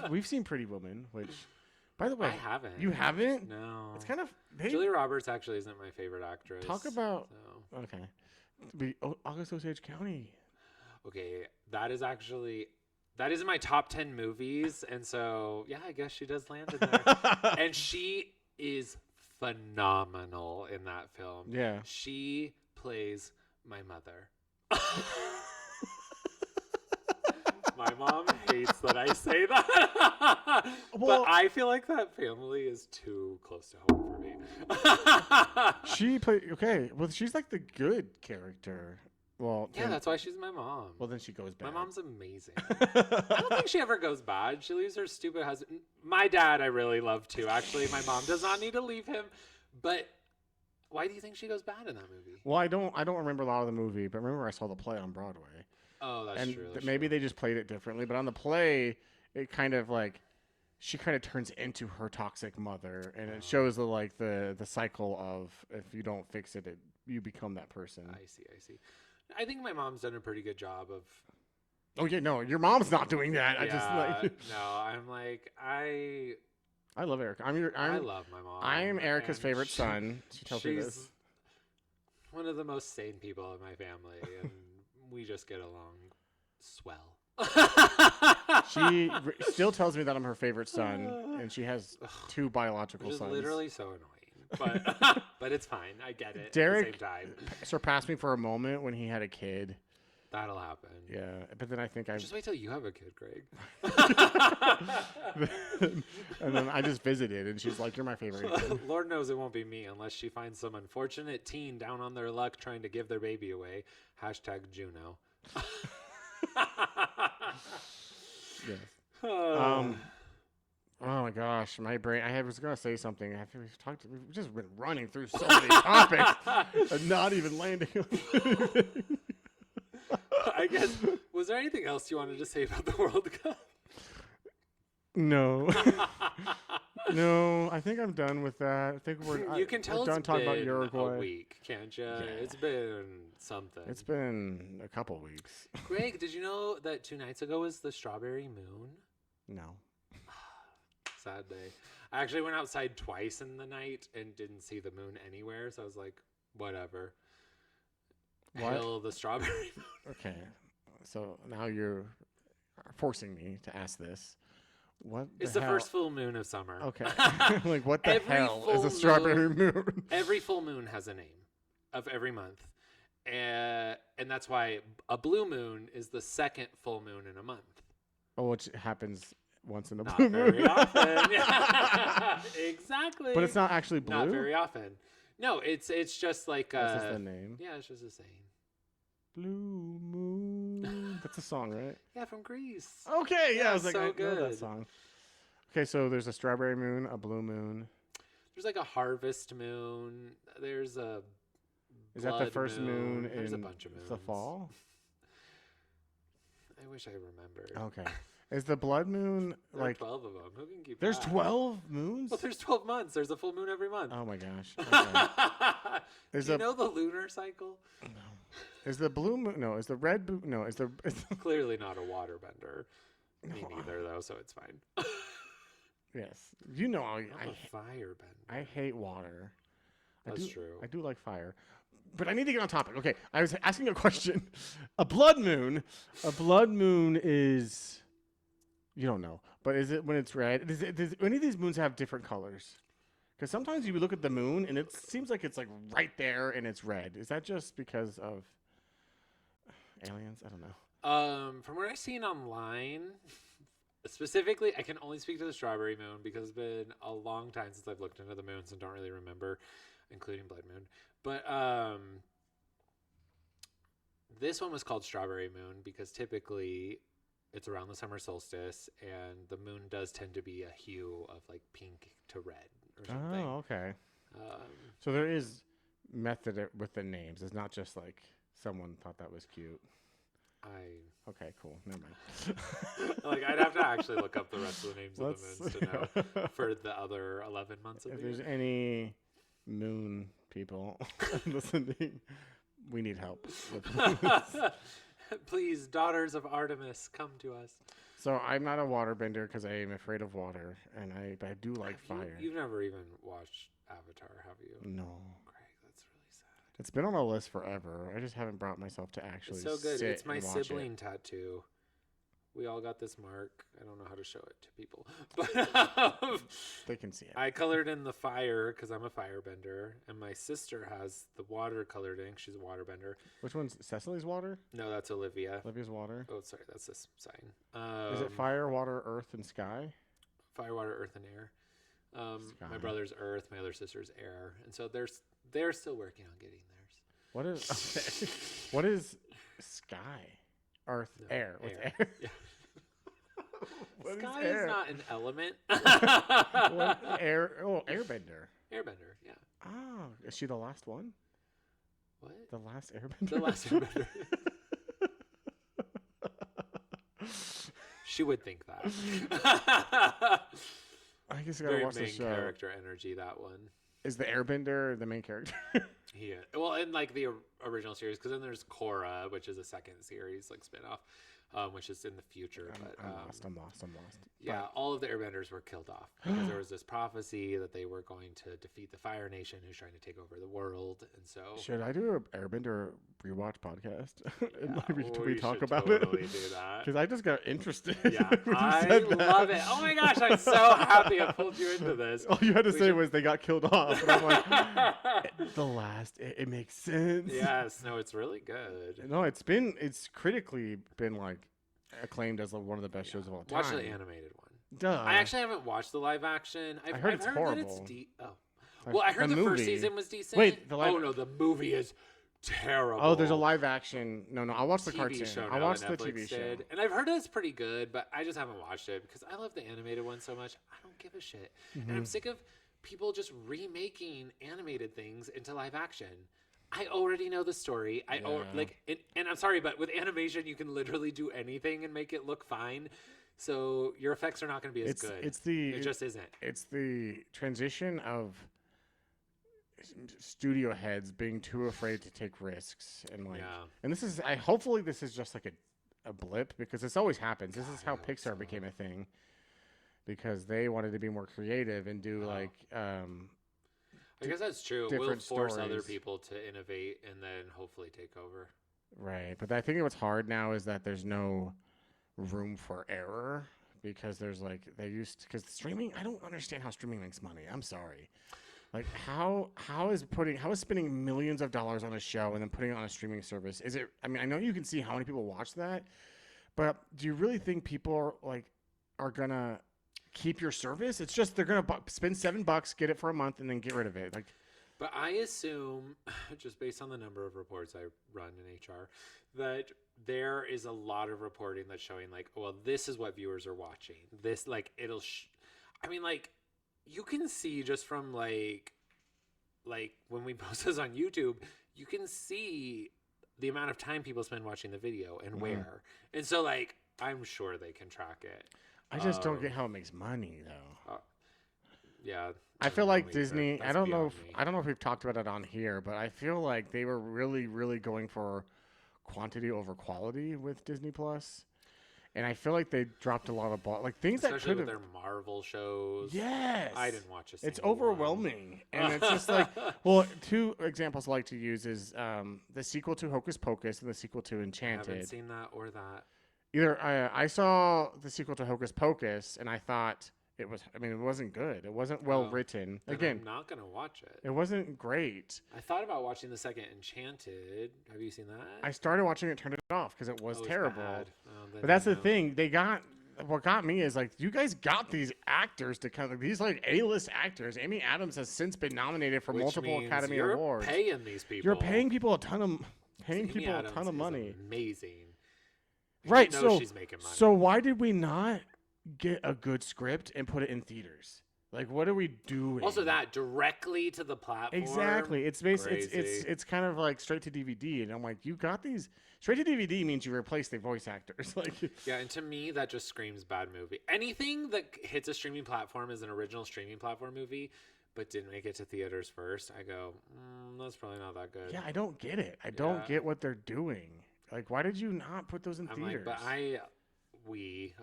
We've seen Pretty Woman, which, by the way, I haven't. You haven't? No. It's kind of. Julia Roberts actually isn't my favorite actress. Talk about. So. Okay. August Osage County. Okay, that is in my top 10 movies, and so yeah, I guess she does land in there. And she is phenomenal in that film. Yeah. She plays my mother. My mom hates that I say that. Well, but I feel like that family is too close to home for me. She played. Okay. Well, she's like the good character. Well, yeah, that's why she's my mom. Well, then she goes bad. My mom's amazing. I don't think she ever goes bad. She leaves her stupid husband. My dad, I really love too. Actually, my mom does not need to leave him. But why do you think she goes bad in that movie? Well, I don't remember a lot of the movie, but remember I saw the play on Broadway. Oh, that's true. Maybe they just played it differently, but on the play, it kind of like she kind of turns into her toxic mother, and it shows the cycle of if you don't fix it, you become that person. I see. I think my mom's done a pretty good job of. Oh yeah, no, your mom's not doing that. Yeah, I'm like I love Erica. I love my mom. I am Erica's favorite son. She tells me this. She's one of the most sane people in my family, and we just get along swell. She still tells me that I'm her favorite son, and she has 2 biological sons. sons. Literally so annoying. But it's fine. I get it. Derek at the same time. surpassed me for a moment when he had a kid. That'll happen. Yeah, but then I think Just wait till you have a kid, Greg. And then I just visited, and she's like, "You're my favorite." Lord knows it won't be me unless she finds some unfortunate teen down on their luck trying to give their baby away. #Juno. Yes. Oh my gosh, my brain. Was gonna say something. We've just been running through so many topics and not even landing. I guess. Was there anything else you wanted to say about the World Cup? No. No, I think I'm done with that. I think You can tell we're done it's talking been about Uruguay. a week, can't you? Yeah. It's been something. It's been a couple weeks. Greg, did you know that 2 nights ago was the strawberry moon? No. Sad day. I actually went outside twice in the night and didn't see the moon anywhere, so I was like, whatever. What? Hail the strawberry moon. Okay. So now you're forcing me to ask this. What It's the the hell? first full moon of summer. Okay. Like, what the Every hell is full a strawberry moon? Every full moon has a name of every month. And that's why a blue moon is the second full moon in a month. Oh, which happens once in a Not blue very moon. often. Yeah, exactly. But it's not actually blue? Not very often. No, it's just like That's just the name. Yeah, it's just a saying. Blue moon. That's a song, right? Yeah, from Greece. Okay, yeah, I was like, so I know good. that song. Okay, so there's a strawberry moon, a blue moon. There's like a harvest moon. There's a Is that the blood first moon There's in a bunch of moons. the fall? I wish I remembered. Okay. Is the blood moon There are like 12 of them. Who can keep there's track? 12 moons? Well, there's 12 months. There's a full moon every month. Oh my gosh. Okay. Do you know the lunar cycle? No. Is the blue moon? No. Is the red? No. Is the? Clearly not a waterbender. Me No. neither, though, so it's fine. Yes. You know, I'm a firebender. I hate water. That's true. I do like fire. but I need to get on topic. Okay, I was asking a question. A blood moon is, you don't know, but is it when it's red? Does any of these moons have different colors? Because sometimes you look at the moon and it seems like it's like right there and it's red. Is that just because of aliens? I don't know. From what I've seen online, specifically, I can only speak to the strawberry moon because it's been a long time since I've looked into the moons and don't really remember, including blood moon. But this one was called strawberry moon because typically it's around the summer solstice and the moon does tend to be a hue of like pink to red or something. Oh, okay. So there is method with the names. It's not just like someone thought that was cute. Okay, cool. Never mind. Like I'd have to actually look up the rest of the names of the moons to know for the other 11 months of if the year. there's any moon people listening, we need help with moons. Please, daughters of Artemis, come to us. So I'm not a waterbender because I am afraid of water, and I do like fire. You've never even watched Avatar, have you? No. Craig, that's really sad. It's been on a list forever. I just haven't brought myself to actually It's so good. sit It's my and watch sibling it. tattoo. We all got this mark. I don't know how to show it to people, but They can see it. I colored in the fire because I'm a firebender, and my sister has the water colored ink. She's a waterbender. Which one's Cecily's water? No, that's Olivia. Olivia's water? Oh, sorry, that's this sign. Is it fire, water, earth, and sky? Fire, water, earth, and air. My Sky. brother's earth. My other sister's air, and so they're still working on getting theirs. What is okay. What is sky? Earth, No, air. What's air? Yeah. What Sky is is air? not an element. What, air? Oh, airbender. Airbender, yeah. Oh, is she the last one? What? The last airbender? The last airbender. She would think that. I guess I gotta Very watch the main show. character energy, that one. Is the airbender the main character? Yeah. Well, in like the original series, because then there's Korra, which is a second series, like spinoff, which is in the future. I'm lost. Yeah, all of the airbenders were killed off because there was this prophecy that they were going to defeat the Fire Nation, who's trying to take over the world, and so Should I do a airbender rewatch podcast? And yeah, we talk should about totally it? do that. Because I just got interested. Yeah, when you I said that. love it. Oh my gosh, I'm so happy I pulled you into this. All you had to We say should- was they got killed off. And I'm like, the last, it makes sense. Yes, no, it's really good. No, it's critically been like acclaimed as one of the best shows of all time. Watch the animated one. Duh. I actually haven't watched the live action. I've heard it's that horrible. Well, I heard the first movie- season was decent. Wait, the live- Oh no, the movie is terrible. Oh, there's a live action. No, I'll watch the TV cartoon. show I'll now watch that the Netflix TV show. did. And I've heard it's pretty good, but I just haven't watched it because I love the animated one so much. I don't give a shit. And I'm sick of people just remaking animated things into live action. I already know the story. And I'm sorry, but with animation, you can literally do anything and make it look fine. So your effects are not going to be as good. It just isn't. It's the transition of studio heads being too afraid to take risks and like. Yeah. And this is hopefully this is just like a blip because this always happens. This is how I hope Pixar so. became a thing because they wanted to be more creative and do like. I guess that's true. We'll different force other stories. people to innovate and then hopefully take over. Right, but I think what's hard now is that there's no room for error because there's like because streaming. I don't understand how streaming makes money. I'm sorry. Like how is spending millions of dollars on a show and then putting it on a streaming service? Is it? I mean, I know you can see how many people watch that, but do you really think people are gonna keep your service? It's just they're gonna spend $7, get it for a month, and then get rid of it. Like. But I assume, just based on the number of reports I run in HR, that there is a lot of reporting that's showing like, well, this is what viewers are watching. This like it'll, I mean, like you can see just from like when we post this on YouTube, you can see the amount of time people spend watching the video and where. And so like I'm sure they can track it. I just don't get how it makes money though. Yeah. I feel like That's Disney. I beyond don't know. me. I don't know if we've talked about it on here, but I feel like they were really, really going for quantity over quality with Disney Plus, And I feel like they dropped a lot of ball, like things Especially that with could have. their Marvel shows. Yes, I didn't watch a single it's overwhelming, and it's just like, well, two examples I like to use is the sequel to Hocus Pocus and the sequel to I Enchanted. haven't seen that or that. Either I saw the sequel to Hocus Pocus, and I thought it was. I mean, it wasn't good. It wasn't well written. Then Again, I'm not gonna watch it. it wasn't great. I thought about watching the second Enchanted. Have you seen that? I started watching it, turned it off because it was terrible. Bad. Then But that's you the know. thing. What got me is like you guys got these actors to come. These like A-list actors. Amy Adams has since been nominated for Which multiple means Academy you're Awards. Paying these people. You're paying people a ton of Amy Adams is money. Amazing. Right. You know So she's making money. so why did we not get a good script and put it in theaters? Like, what are we doing? Also, that directly to the platform. Exactly. It's basically Crazy. it's kind of like straight to DVD, and I'm like, you got these straight to DVD means you replace the voice actors. Like, Yeah, and to me, that just screams bad movie. Anything that hits a streaming platform is an original streaming platform movie, but didn't make it to theaters first. I go, that's probably not that good. yeah, I don't get it. I don't get what they're doing. Like, why did you not put those in I'm theaters? like, but we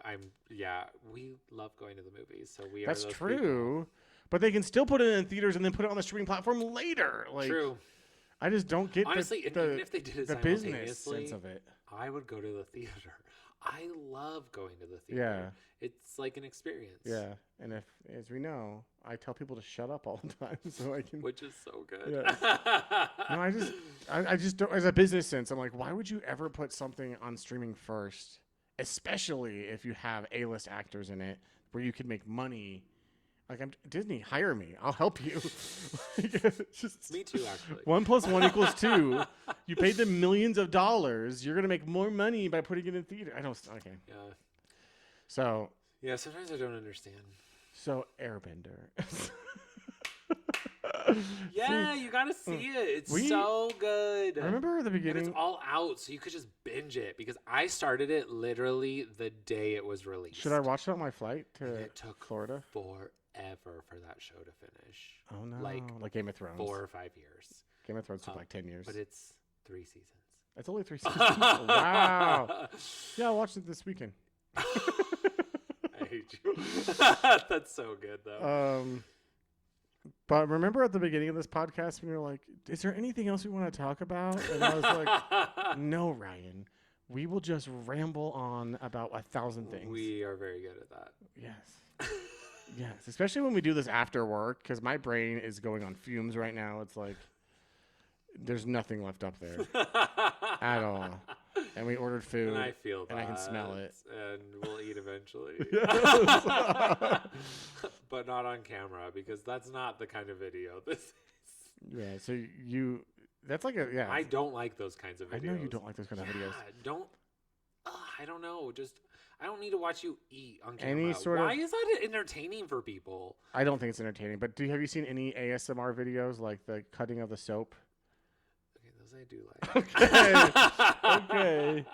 love going to the movies, so we That's are those true. But they can still put it in theaters and then put it on the streaming platform later. people. Like, True. I just don't get Honestly, and even if they did it the business simultaneously, sense of it. I would go to the theater. I love going to the theater. Yeah. It's like an experience. Yeah, and if, as we know, I tell people to shut up all the time so I can. Which is so good. Yeah. No, I just don't. As a business sense, I'm like, why would you ever put something on streaming first, especially if you have A-list actors in it, where you can make money? Like, Disney, hire me. I'll help you. Like, just Me too, actually. 1 + 1 = 2. You paid them millions of dollars. You're gonna make more money by putting it in theater. I don't. Okay. Yeah. So Yeah, sometimes I don't understand. Airbender. Yeah, you gotta see it. It's so good. I remember at the And beginning. it's all out, so you could just binge it because I started it literally the day it was released. Should I watch it on my flight to And it took Florida? forever for that show to finish. Oh no! Like Game of Thrones. 4 or 5 years. Game of Thrones took like 10 years. But it's 3 seasons. It's only 3 seasons. Wow. Yeah, I watched it this weekend. I hate you. That's so good though. But remember at the beginning of this podcast when you were like, "Is there anything else we want to talk about?" And I was like, "No, Ryan. We will just ramble on about 1,000 things." We are very good at that. Yes. Yes, especially when we do this after work, because my brain is going on fumes right now. It's like there's nothing left up there at all. And we ordered food, And I feel that. and I can smell it. And we'll eat eventually. Yes. But not on camera because that's not the kind of video this is. Yeah, so that's like I don't like those kinds of videos. I know you don't like those kind of videos. I don't know. I don't need to watch you eat on Any camera. sort Why of- is that entertaining for people? I don't think it's entertaining, but have you seen any ASMR videos like the cutting of the soap? Okay, those I do like. Okay.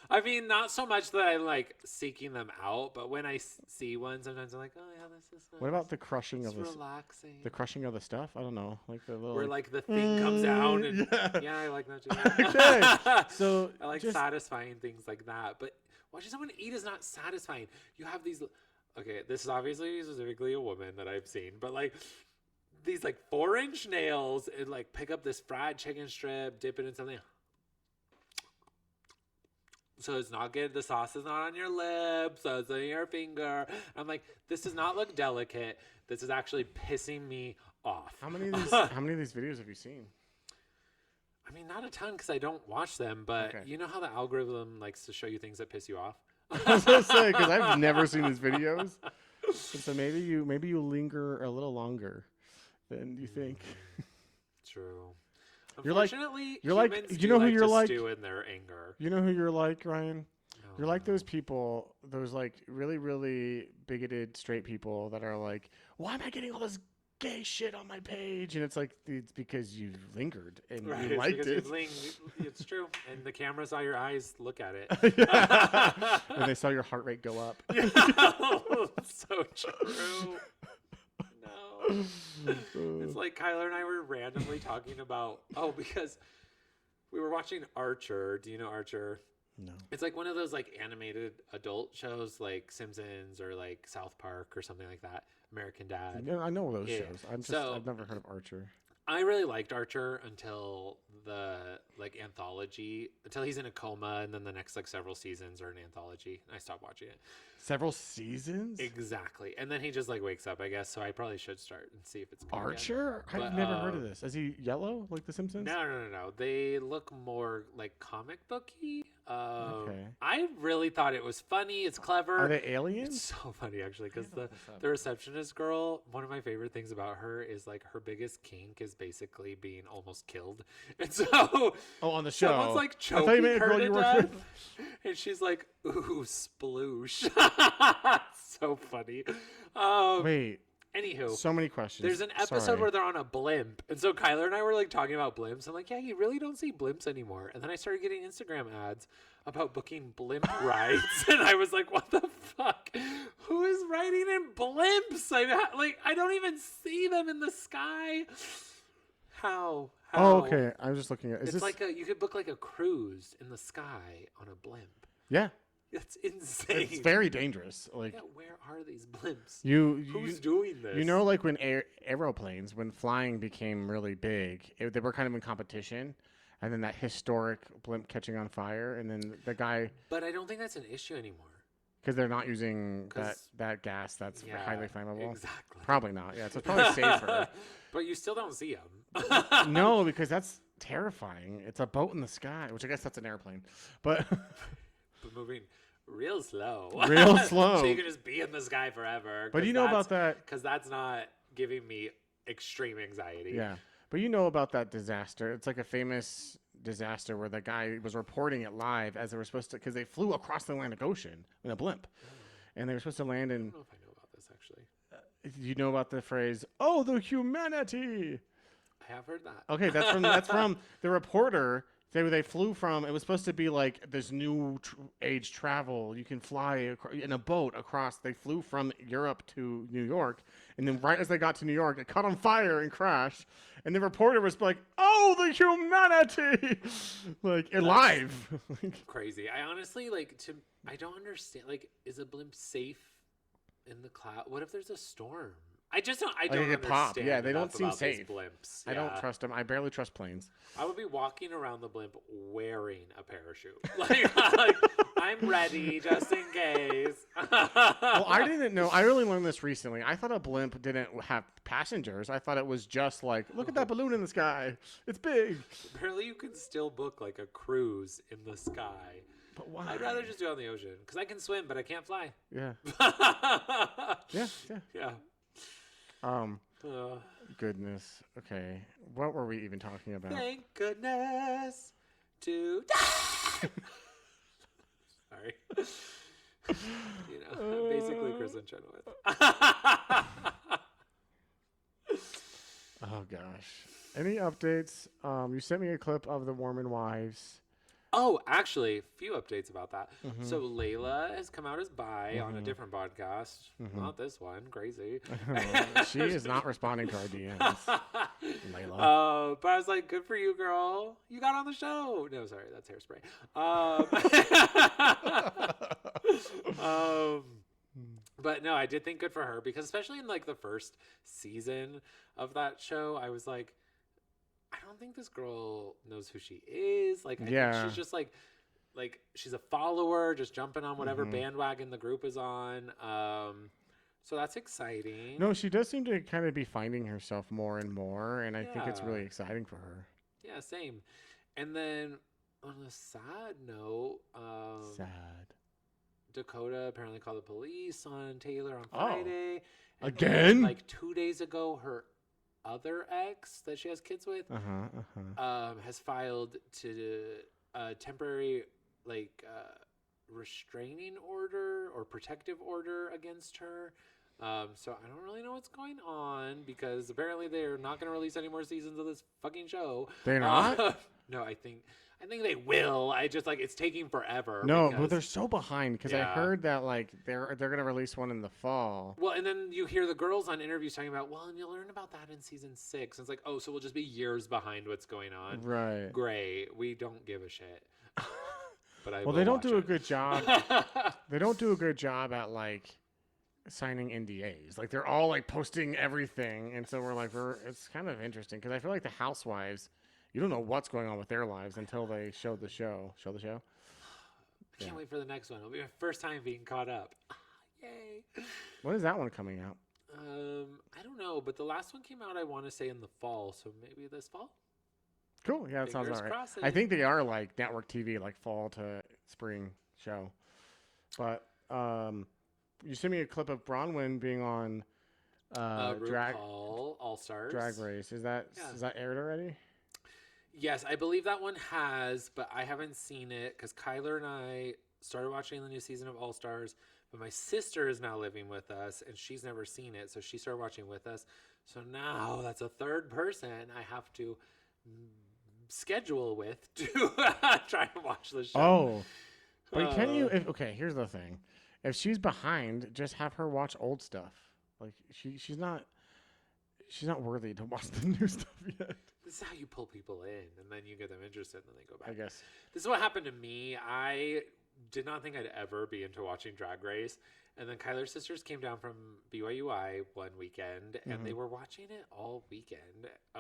I mean, not so much that I'm like seeking them out, but when I see one, sometimes I'm like, oh yeah, this is nice. What about the crushing It's of the relaxing? the crushing of the stuff? I don't know, like the little Where like the thing comes down and yeah. I like that too. Okay. So I like just- satisfying things like that, but watching someone eat is not satisfying. You have these. Okay, this is obviously specifically a woman that I've seen, but like these like 4-inch nails and like pick up this fried chicken strip, dip it in something. So it's not good. The sauce is not on your lips. So it's on your finger. I'm like, this does not look delicate. This is actually pissing me off. How many of these videos have you seen? I mean, not a ton because I don't watch them, but Okay. you know how the algorithm likes to show you things that piss you off? I was gonna say because I've never seen these videos, and so maybe you linger a little longer than you think. True. You're like- Unfortunately, you're like- humans you do know who like you're to like? stew in their anger. You know who you're like, Ryan? Oh, You're like no. those people, those like really, really bigoted straight people that are like, why am I getting all this gay shit on my page? And it's like, it's because you lingered and Right, you it's liked because it. you've it's true. And the camera saw your eyes look at it. Yeah. And they saw your heart rate go up. So true. No. It's like Kyler and I were randomly talking about, because we were watching Archer. Do you know Archer? No. It's like one of those like animated adult shows like Simpsons or like South Park or something like that. American Dad. I know those Yeah. shows. So- I've never heard of Archer. I really liked Archer until the like anthology, until he's in a coma, and then the next like several seasons are an anthology. I stopped watching it. Several seasons? Exactly, and then he just like wakes up, I guess. So I probably should start and see if it's good again. Archer? I've But, never heard of this. Is he yellow like The Simpsons? No. They look more like comic booky. Okay. I really thought it was funny. It's clever. Are they aliens? It's so funny actually because I gotta look this up. the receptionist girl, one of my favorite things about her is like her biggest kink is basically being almost killed, and so Oh, on the show. someone's like I thought you choking meant a her girl to you worked death, with. and she's like, "Ooh, sploosh!" So funny. Wait, Anywho, so many questions. there's an episode Sorry. where they're on a blimp. And so Kyler and I were like talking about blimps. I'm like, yeah, you really don't see blimps anymore. And then I started getting Instagram ads about booking blimp rides. And I was like, what the fuck? Who is riding in blimps? I don't even see them in the sky. How? Oh, okay. I'm just looking at. Is It's this like you could book like a cruise in the sky on a blimp. Yeah, That's insane. it's very dangerous. Like Yeah, where are these blimps? you, Who's doing this? you know, like when aeroplanes, when flying became really big, they were kind of in competition, and then that historic blimp catching on fire, and then the guy, But I don't think that's an issue anymore. because they're not using 'Cause- that gas that's Yeah, highly flammable. Exactly. Probably not. Yeah, so it's probably safer. But you still don't see them. No, because that's terrifying. It's a boat in the sky, which I guess that's an airplane, but But moving real slow. Real slow. So you can just be in the sky forever. but you know about that. Because that's not giving me extreme anxiety. Yeah, but you know about that disaster. It's like a famous disaster where the guy was reporting it live as they were supposed to, because they flew across the Atlantic Ocean in a blimp, and they were supposed to land I in. don't know if I know about this actually. You know about the phrase "Oh, the humanity." I have heard that. Okay, that's from the reporter. They flew from. It was supposed to be like this new age travel. You can fly in a boat across. They flew from Europe to New York, and then right as they got to New York, it caught on fire and crashed. And the reporter was like, "Oh, the humanity!" like live. Crazy. I honestly I don't understand. Like, is a blimp safe in the cloud? What if there's a storm? I just don't. I Like, don't it could pop. understand. Yeah, they don't enough seem about these safe. Blimps. I don't Yeah. trust them. I barely trust planes. I would be walking around the blimp wearing a parachute. like I'm ready just in case. Well, I didn't know. I really learned this recently. I thought a blimp didn't have passengers. I thought it was just like, look at that balloon in the sky. It's big. Apparently, you can still book like a cruise in the sky. But why? I'd rather just do it on the ocean because I can swim, but I can't fly. Yeah. yeah. Yeah. Goodness. Okay. What were we even talking about? Thank goodness to. Sorry. I'm basically Kristen Chenoweth. Oh gosh. Any updates? You sent me a clip of the Mormon wives. Oh, actually, a few updates about that. Mhm. So Layla has come out as bi on a different podcast. Not this one. Crazy. She is not responding to our DMs. Layla. But I was like, good for you, girl. You got on the show. No, sorry, that's hairspray. But no, I did think good for her because especially in like the first season of that show, I was like, I don't think this girl knows who she is. Like, I think she's just like she's a follower, just jumping on whatever bandwagon the group is on. So that's exciting. No, she does seem to kind of be finding herself more and more, and I think it's really exciting for her. Yeah, same. And then on a sad note, Sad. Dakota apparently called the police on Taylor on Friday. And Again? then, like 2 days ago, her other ex that she has kids with has filed to a temporary restraining order or protective order against her. So I don't really know what's going on because apparently they're not going to release any more seasons of this fucking show. They're not? No, I think they will. I just it's taking forever. No, because- but they're so behind because I Yeah. heard that they're gonna release one in the fall. Well, and then you hear the girls on interviews talking about, well, and you'll learn about that in season 6. And it's like, oh, so we'll just be years behind what's going on. Right. Great. We don't give a shit. but I Well, will they don't watch do a it. good job. They don't do a good job at like signing NDAs. Like they're all like posting everything, and so it's kind of interesting because I feel like the housewives, you don't know what's going on with their lives until they show the show. Show the show. I can't wait for the next one. It'll be my first time being caught up. Yay! When is that one coming out? I don't know, but the last one came out, I want to say in the fall, so maybe this fall. Cool. Yeah, that sounds Fingers all right. crossed. I think they are like network TV, like fall to spring show. But you sent me a clip of Bronwyn being on drag RuPaul All Stars. Drag Race. Is that aired already? Yes, I believe that one has, but I haven't seen it because Kyler and I started watching the new season of All Stars. But my sister is now living with us, and she's never seen it, so she started watching with us. So now that's a third person I have to schedule with to try to watch the show. Oh, but can you? Okay, here's the thing: if she's behind, just have her watch old stuff. Like she's not worthy to watch the new stuff yet. This is how you pull people in, and then you get them interested, and then they go back. I guess This is what happened to me. I did not think I'd ever be into watching Drag Race. And then Kyler's sisters came down from BYUI one weekend, and they were watching it all weekend,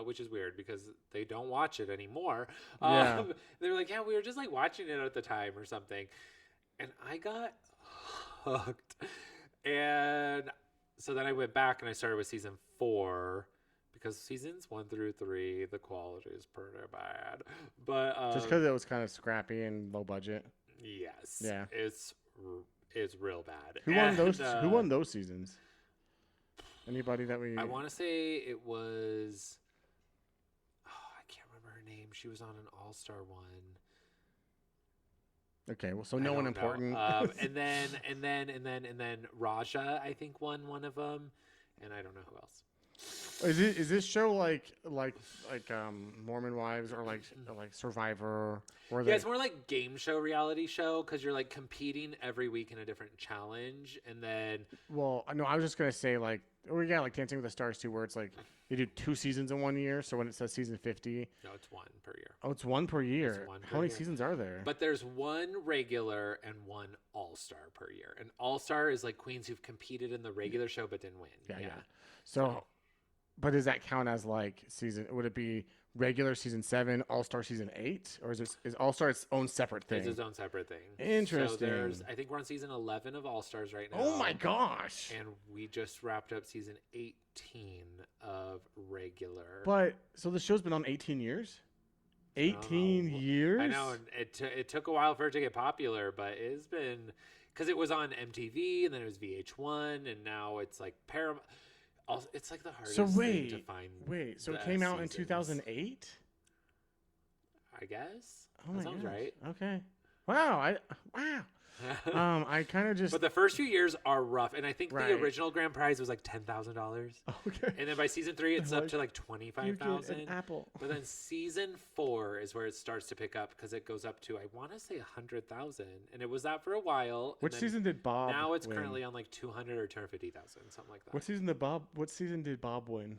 which is weird because they don't watch it anymore. Yeah. They were like, yeah, we were just like watching it at the time or something. And I got hooked. And so then I went back and I started with season 4 because seasons 1 through 3, the quality is pretty bad. But just because it was kind of scrappy and low budget. Yes. Yeah. It's real bad. Who won those? Who won those seasons? Anybody that we? I want to say it was. Oh, I can't remember her name. She was on an All-Star one. Okay, well, so no one important. And then Raja, I think, won one of them, and I don't know who else. Is this show like Mormon Wives or like Survivor? Or Yeah, it's more like game show, reality show, because you're like competing every week in a different challenge, and then Well, no, I was just gonna say like like Dancing with the Stars too, where it's like you do 2 seasons in 1 year. So when it says season 50, no, it's 1 per year. oh, it's 1 per year. It's 1 per How many year. seasons are there? But there's 1 regular and 1 all-star per year. And all-star is like queens who've competed in the regular show but didn't win. Yeah. So, but does that count as like season? Would it be regular season 7, All Star season 8, or is All Star its own separate thing? It's its own separate thing. Interesting. So I think we're on season 11 of All Stars right now. Oh my gosh! And we just wrapped up season 18 of regular. But so the show's been on 18 years. 18 years. I know, and it took a while for it to get popular, but it's been because it was on MTV and then it was VH1 and now it's like Paramount. It's like the hardest thing to find. Wait, so it came out in 2008? I guess. Oh that sounds gosh. right. Okay. Wow. I kind of just. But the first few years are rough, and I think Right. the original grand prize was like $10,000. Okay. And then by season 3, it's up to like You get an $25,000. apple. But then season 4 is where it starts to pick up because it goes up to I want to say 100,000, and it was that for a while. Which and then season did Bob? Now it's win? currently on like 200 or 250,000, something like that. What season did Bob win?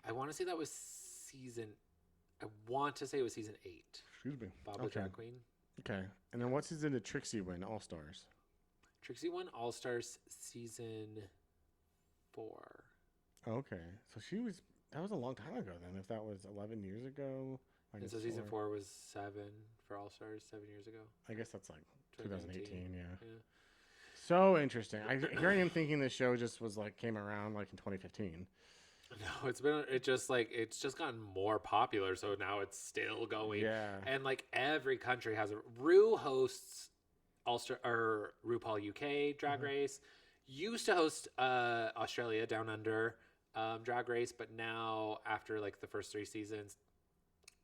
I want to say that was season. I want to say it was season 8. Excuse me. Bob the Drag Queen. Okay. And then what season did Trixie win? All Stars. Trixie won All Stars season 4. Okay. So that was a long time ago then, if that was 11 years ago. And so season 4 was 7 for All Stars 7 years ago. I guess that's like 2018, yeah. Yeah. So interesting. Here I am thinking this show just came around like in 2015. No, it's just gotten more popular, so now it's still going. Yeah. And like every country has Rue hosts All-Star or RuPaul UK Drag Race. Used to host Australia Down Under Drag Race, but now after like the first 3 seasons,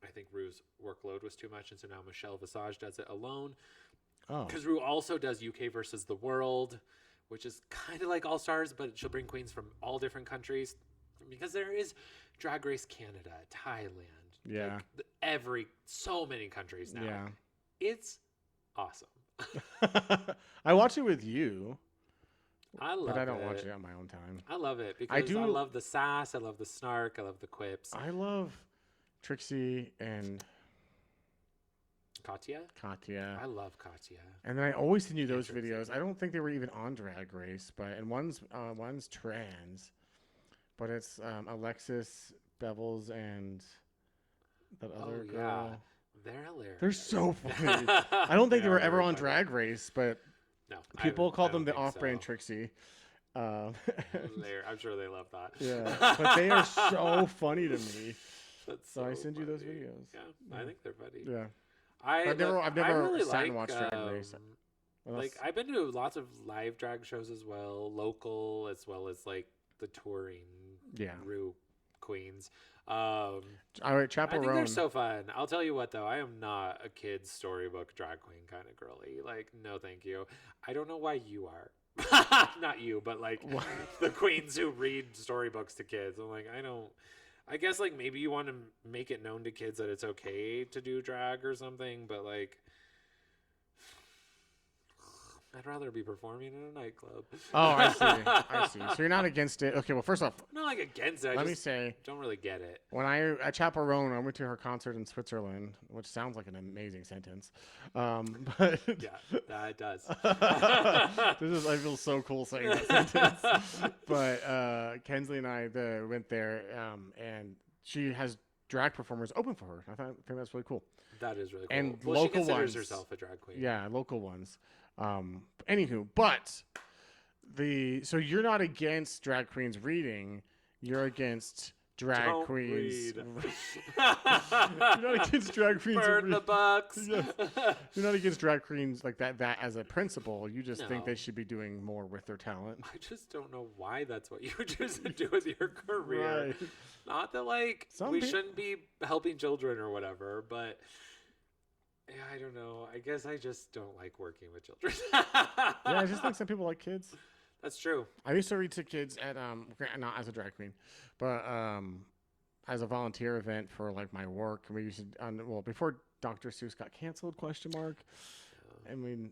I think Rue's workload was too much, and so now Michelle Visage does it alone. Oh. Because Rue also does UK versus the world, which is kind of like All Stars, but she'll bring queens from all different countries. Because there is Drag Race Canada, Thailand, Yeah. so many countries now. Yeah. It's awesome. I watch it with you, I love it. but I don't watch it on my own time. I love it because I love the sass, I love the snark, I love the quips. I love Trixie and Katya. Katya. I love Katya. And then I always send you those Interesting. videos. I don't think they were even on Drag Race, and one's trans, but it's Alexis Bevels and that other girl. Yeah. They're hilarious. They're so funny. I don't think they were ever on Drag Race, but No, people call them the don't think off-brand so. Trixie. I'm sure they love that. Yeah, but they are so funny to me. That's So I send you those funny. videos. Yeah, I think they're funny. Yeah. I've never really sat and watched Drag Race. Like I've been to lots of live drag shows as well, local as well as like the touring Rue queens. All right, I think Chaperone. they're so fun. I'll tell you what though, I am not a kid's storybook drag queen kind of girly. Like, no, thank you. I don't know why you are. Not you, but like the queens who read storybooks to kids. I'm like, I guess like maybe you want to make it known to kids that it's okay to do drag or something, but like I'd rather be performing in a nightclub. Oh, I see. So you're not against it. Okay, well, first off, I'm not like against it. let me say, don't really get it. when at Chaperone, I went to her concert in Switzerland, which sounds like an amazing sentence. But Yeah, that does. I feel so cool saying that sentence. But Kensley and I went there, and she has drag performers open for her. I think that's really cool. That is really cool. And well, local she considers ones. herself a drag queen. Yeah, local ones. Anywho, but so you're not against drag queens reading, you're against drag Don't queens. read. You're not against drag queens. Burn the books. Yes. You're not against drag queens like that as a principle. You just think No. they should be doing more with their talent. I just don't know why that's what you would choose to do with your career. Right. Not that like Some we peop- shouldn't be helping children or whatever, but yeah, I don't know. I guess I just don't like working with children. Yeah, I just think some people like kids. That's true. I used to read to kids at not as a drag queen, but as a volunteer event for like my work. We used to before Dr. Seuss got canceled? ? I mean,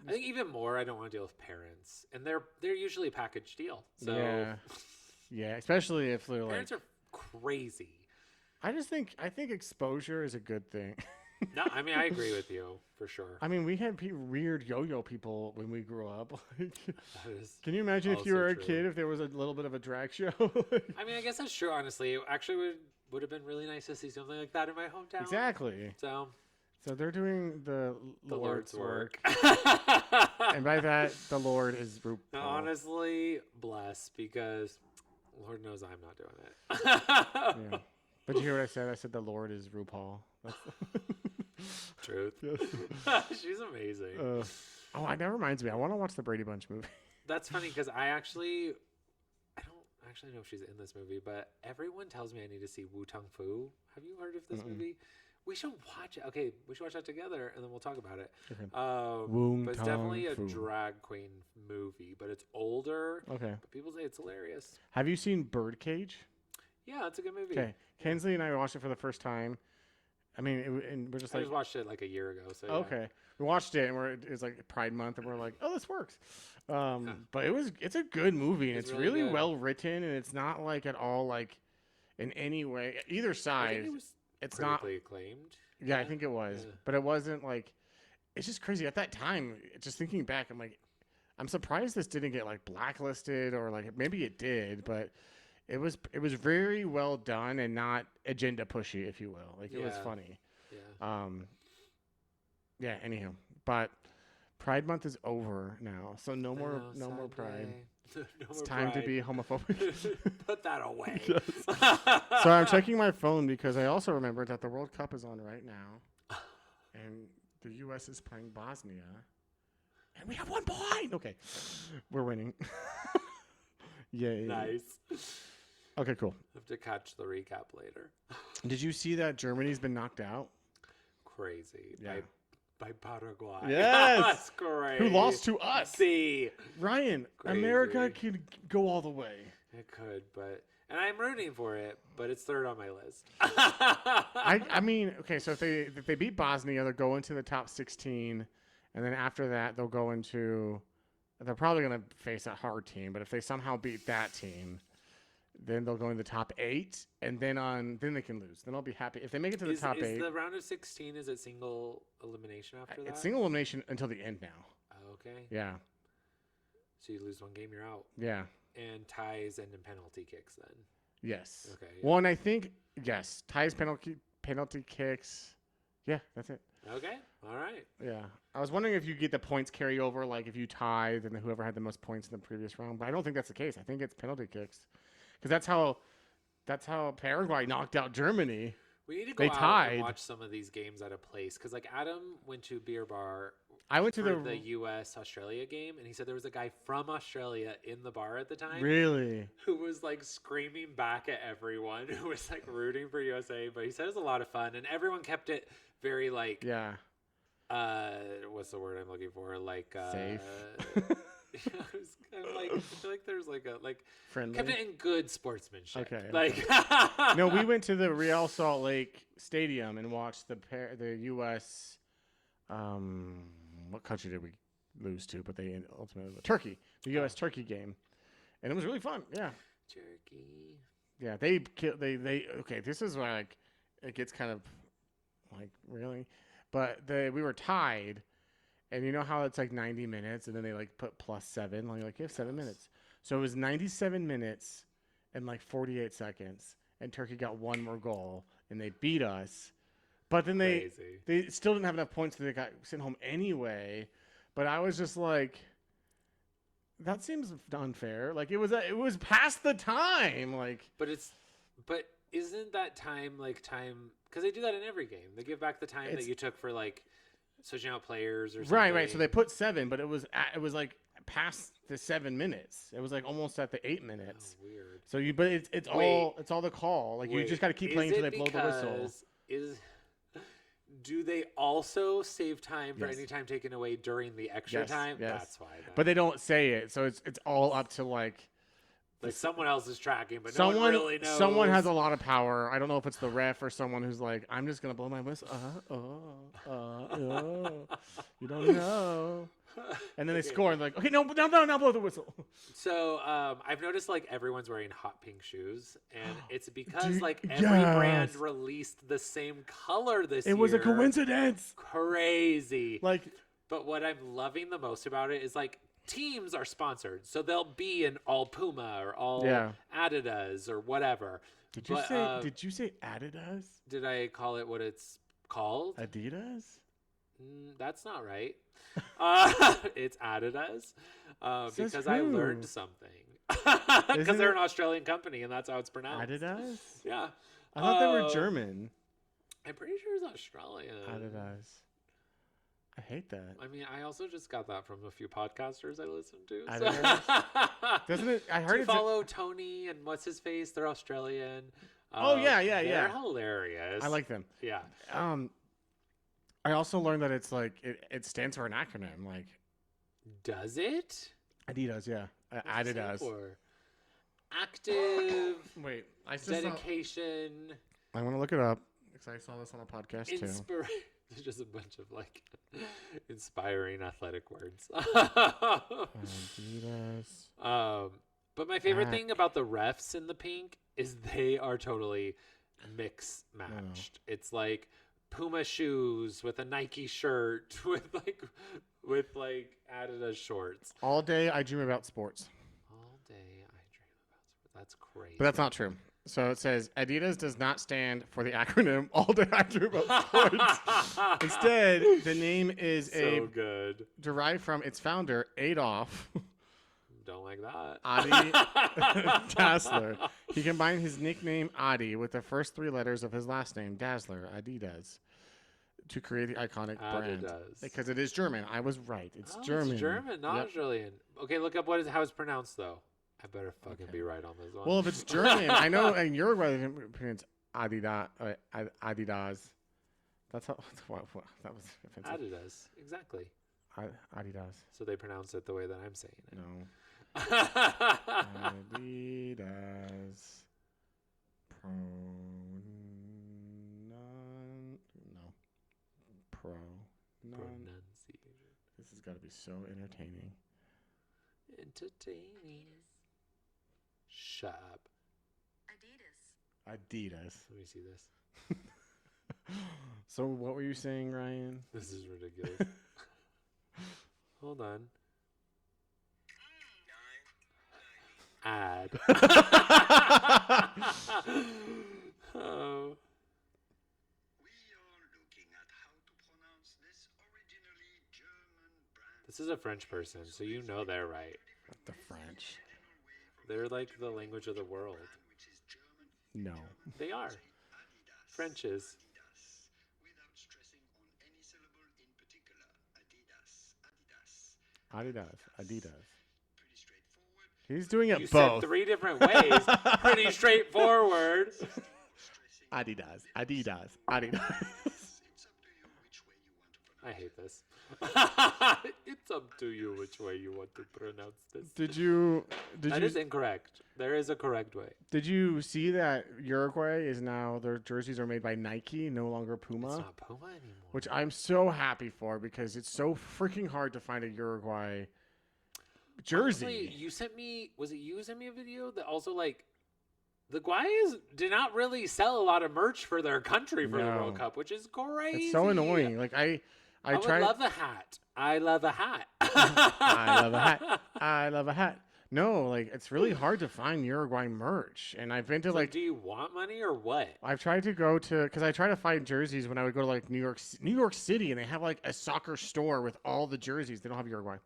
I think even more, I don't want to deal with parents, and they're usually a package deal. So yeah, especially if they're parents like. are crazy. I think exposure is a good thing. No, I mean I agree with you for sure. I mean, we had weird yo-yo people when we grew up. Like, That is can you imagine if you also were a true. kid if there was a little bit of a drag show? I mean, I guess that's true. Honestly, it actually would have been really nice to see something like that in my hometown. Exactly. So they're doing the Lord's work. work. And by that, the Lord is RuPaul. Now, honestly, bless, because Lord knows I'm not doing it. Yeah. But you hear what I said? I said the Lord is RuPaul. That's Truth. She's amazing. That reminds me. I want to watch the Brady Bunch movie. That's funny because I don't actually know if she's in this movie, but everyone tells me I need to see Wu Tung Fu. Have you heard of this movie? We should watch it. Okay, we should watch that together, and then we'll talk about it. Okay. But it's definitely a drag queen movie, but it's older. Okay. But people say it's hilarious. Have you seen Birdcage? Yeah, it's a good movie. Okay. Kensley and I watched it for the first time. I mean, and we're just I like, just watched it like a year ago. So yeah. okay. We watched it, and it was like Pride Month, and we're like, oh, this works. But it's a good movie, and it's really good. well written, and it's not like at all like in any way either I side. think it was It's not. critically acclaimed. Yeah, I think it was, Yeah. but it wasn't like. It's just crazy at that time. Just thinking back, I'm surprised this didn't get like blacklisted or like maybe it did, but it was very well done and not agenda pushy, if you will. Like it was Yeah. funny. Yeah. Yeah. Anyhow, but Pride Month is over now, so no more Pride. It's time to be homophobic. Put that away. So I'm checking my phone because I also remembered that the World Cup is on right now, and the U.S. is playing Bosnia, and we have 1 point. Okay, we're winning. Yay! Nice. Okay, cool. Have to catch the recap later. Did you see that Germany's been knocked out? Crazy. Yeah. By Paraguay. Yes. That's crazy. Who lost to us? See. Ryan, Crazy. America could go all the way. It could, and I'm rooting for it, but it's third on my list. I mean, okay, so if they beat Bosnia, they'll go into the top 16, and then after that, they'll go into. They're probably going to face a hard team, but if they somehow beat that team, Then they'll go in the top 8, and then they can lose. Then I'll be happy if they make it to the top 8. Is the round of 16? Is it single elimination after that? It's single elimination until the end now. Okay. Yeah. So you lose one game, you're out. Yeah. And ties and then penalty kicks then. Yes. Okay. Yeah. Well, and I think yes, ties, penalty kicks. Yeah, that's it. Okay. All right. Yeah. I was wondering if you get the points carry over, like if you tie, then whoever had the most points in the previous round. But I don't think that's the case. I think it's penalty kicks, because that's how Paraguay knocked out Germany. We need to go out and watch some of these games at a place, because like Adam went to a beer bar. I went to the U.S. Australia game, and he said there was a guy from Australia in the bar at the time. Really? Who was like screaming back at everyone who was like rooting for USA. But he said it was a lot of fun, and everyone kept it very like what's the word I'm looking for? Like safe. Yeah, it was kind of like I feel like there's like a friendly. Kept it in good sportsmanship. Okay. Like no, we went to the Real Salt Lake Stadium and watched the U.S. What country did we lose to? But they ultimately Turkey, the U.S. Turkey game, and it was really fun. Yeah. Turkey. Yeah, they okay. This is where like it gets kind of like really, but we were tied. And you know how it's like 90 minutes, and then they like put +7. Like you have 7 minutes. So it was 97 minutes and like 48 seconds. And Turkey got one more goal, and they beat us. But then they still didn't have enough points, so they got sent home anyway. But I was just like, that seems unfair. Like it was past the time. Like, but isn't that time because they do that in every game? They give back the time that you took for like switching out players or something. Right. So they put 7, but it was like past the 7 minutes. It was like almost at the 8 minutes. Oh, weird. So but it's all the call. Like you just got to keep playing until they blow the whistle. Do they also save time for any time taken away during the extra time? Yes. That's why. But they don't say it, so it's all up to like someone else is tracking, but someone no one really knows. Someone has a lot of power. I don't know if it's the ref or someone who's like, I'm just gonna blow my whistle. You don't know. And then they score and they're like, okay, no, blow the whistle. So I've noticed like everyone's wearing hot pink shoes, and it's because every brand released the same color this year. It was a coincidence. Crazy. But what I'm loving the most about it is like teams are sponsored, so they'll be an all Puma or all Adidas or whatever. Did you say Adidas? Did I call it what it's called? Adidas? That's not right. It's Adidas because I learned something. Because they're an Australian company, and that's how it's pronounced. Adidas? Yeah. I thought they were German. I'm pretty sure it's Australian. Adidas. I hate that. I mean, I also just got that from a few podcasters I listen to. So. Doesn't it? I heard to follow Tony and what's his face. They're Australian. They're hilarious. I like them. Yeah. I also learned that it's like it stands for an acronym. Like, does it? Adidas, yeah. Adidas. Active. Wait, dedication. I want to look it up because I saw this on a podcast too. There's just a bunch of like inspiring athletic words. Adidas. But my favorite thing about the refs in the pink is they are totally mix matched. It's like Puma shoes with a Nike shirt with Adidas shorts. All day I dream about sports. All day I dream about sports. That's crazy. But that's not true. So it says Adidas does not stand for the acronym All Day I Dream About Sports. Instead, the name is derived from its founder, Adolf. Don't like that. Adi Dassler. He combined his nickname Adi with the first 3 letters of his last name, Dassler, Adidas, to create the iconic brand. Because it is German. I was right. It's German. It's German, not Australian. Okay, look up how it's pronounced, though. I better fucking be right on this one. Well, if it's German, I know in Uruguay they pronounce Adidas. That's how. That was offensive. Adidas, exactly. Adidas. So they pronounce it the way that I'm saying it. No. Adidas. Pronunciation. This has got to be so entertaining. Entertaining. Shut up. Adidas. Let me see this. So what were you saying, Ryan? This is ridiculous. Hold on. Ad. Oh. This is a French person, so you know they're right. The French. They're like the language of the world. No. They are. French is. Adidas. He's doing it You both. said 3 different ways. Pretty straightforward. Adidas. I hate this. It's up to you which way you want to pronounce this. That is incorrect. There is a correct way. Did you see that Uruguay is now, their jerseys are made by Nike, no longer Puma? It's not Puma anymore. Which I'm so happy for because it's so freaking hard to find a Uruguay jersey. Honestly, you sent me a video that also like the Guayas did not really sell a lot of merch for their country for the No. World Cup, which is crazy. It's so annoying. Like I would love a hat. I love a hat. I love a hat. No, like it's really hard to find Uruguay merch, and I've been to do you want money or what? I've tried to go to because I try to find jerseys when I would go to like New York City, and they have like a soccer store with all the jerseys. They don't have Uruguay.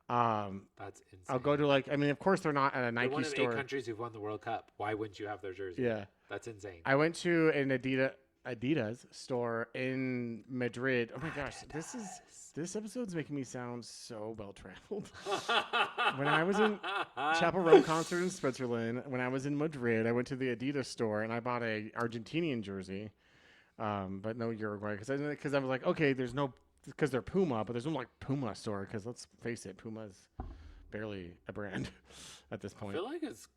That's insane. I'll go to like of course they're not at a Nike They're one of store. 8 countries who've won the World Cup. Why wouldn't you have their jersey? Yeah, that's insane. I went to an Adidas store in Madrid. Oh my gosh, this episode's making me sound so well traveled. When I was in Chapel Roan concert in Switzerland, when I was in Madrid, I went to the Adidas store and I bought a Argentinian jersey, but no Uruguay because I was like, okay, there's no because they're Puma, but there's no like Puma store because let's face it, Puma's barely a brand at this point. I feel like is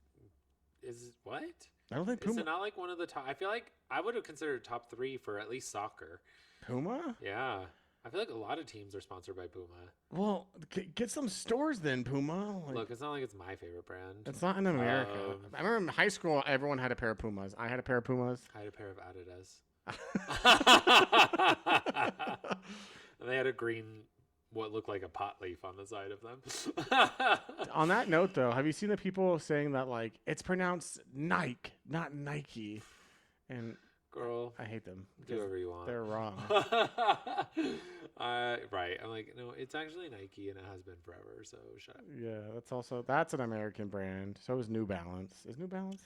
what? I don't think Is Puma. it not like one of the top? I feel like I would have considered top 3 for at least soccer. Puma? Yeah. I feel like a lot of teams are sponsored by Puma. Well, get some stores then, Puma. Like, Look, it's not like it's my favorite brand. it's not in America. I remember in high school, everyone had a pair of Pumas. I had a pair of Pumas. I had a pair of Adidas. And they had a green, what looked like a pot leaf on the side of them. On that note, though, have you seen the people saying that like it's pronounced Nike, not Nike? And Girl, I hate them. do whatever you want. They're wrong. Right. I'm like, no, it's actually Nike and it has been forever. So shut up. Yeah, that's an American brand. So is New Balance. Is New Balance?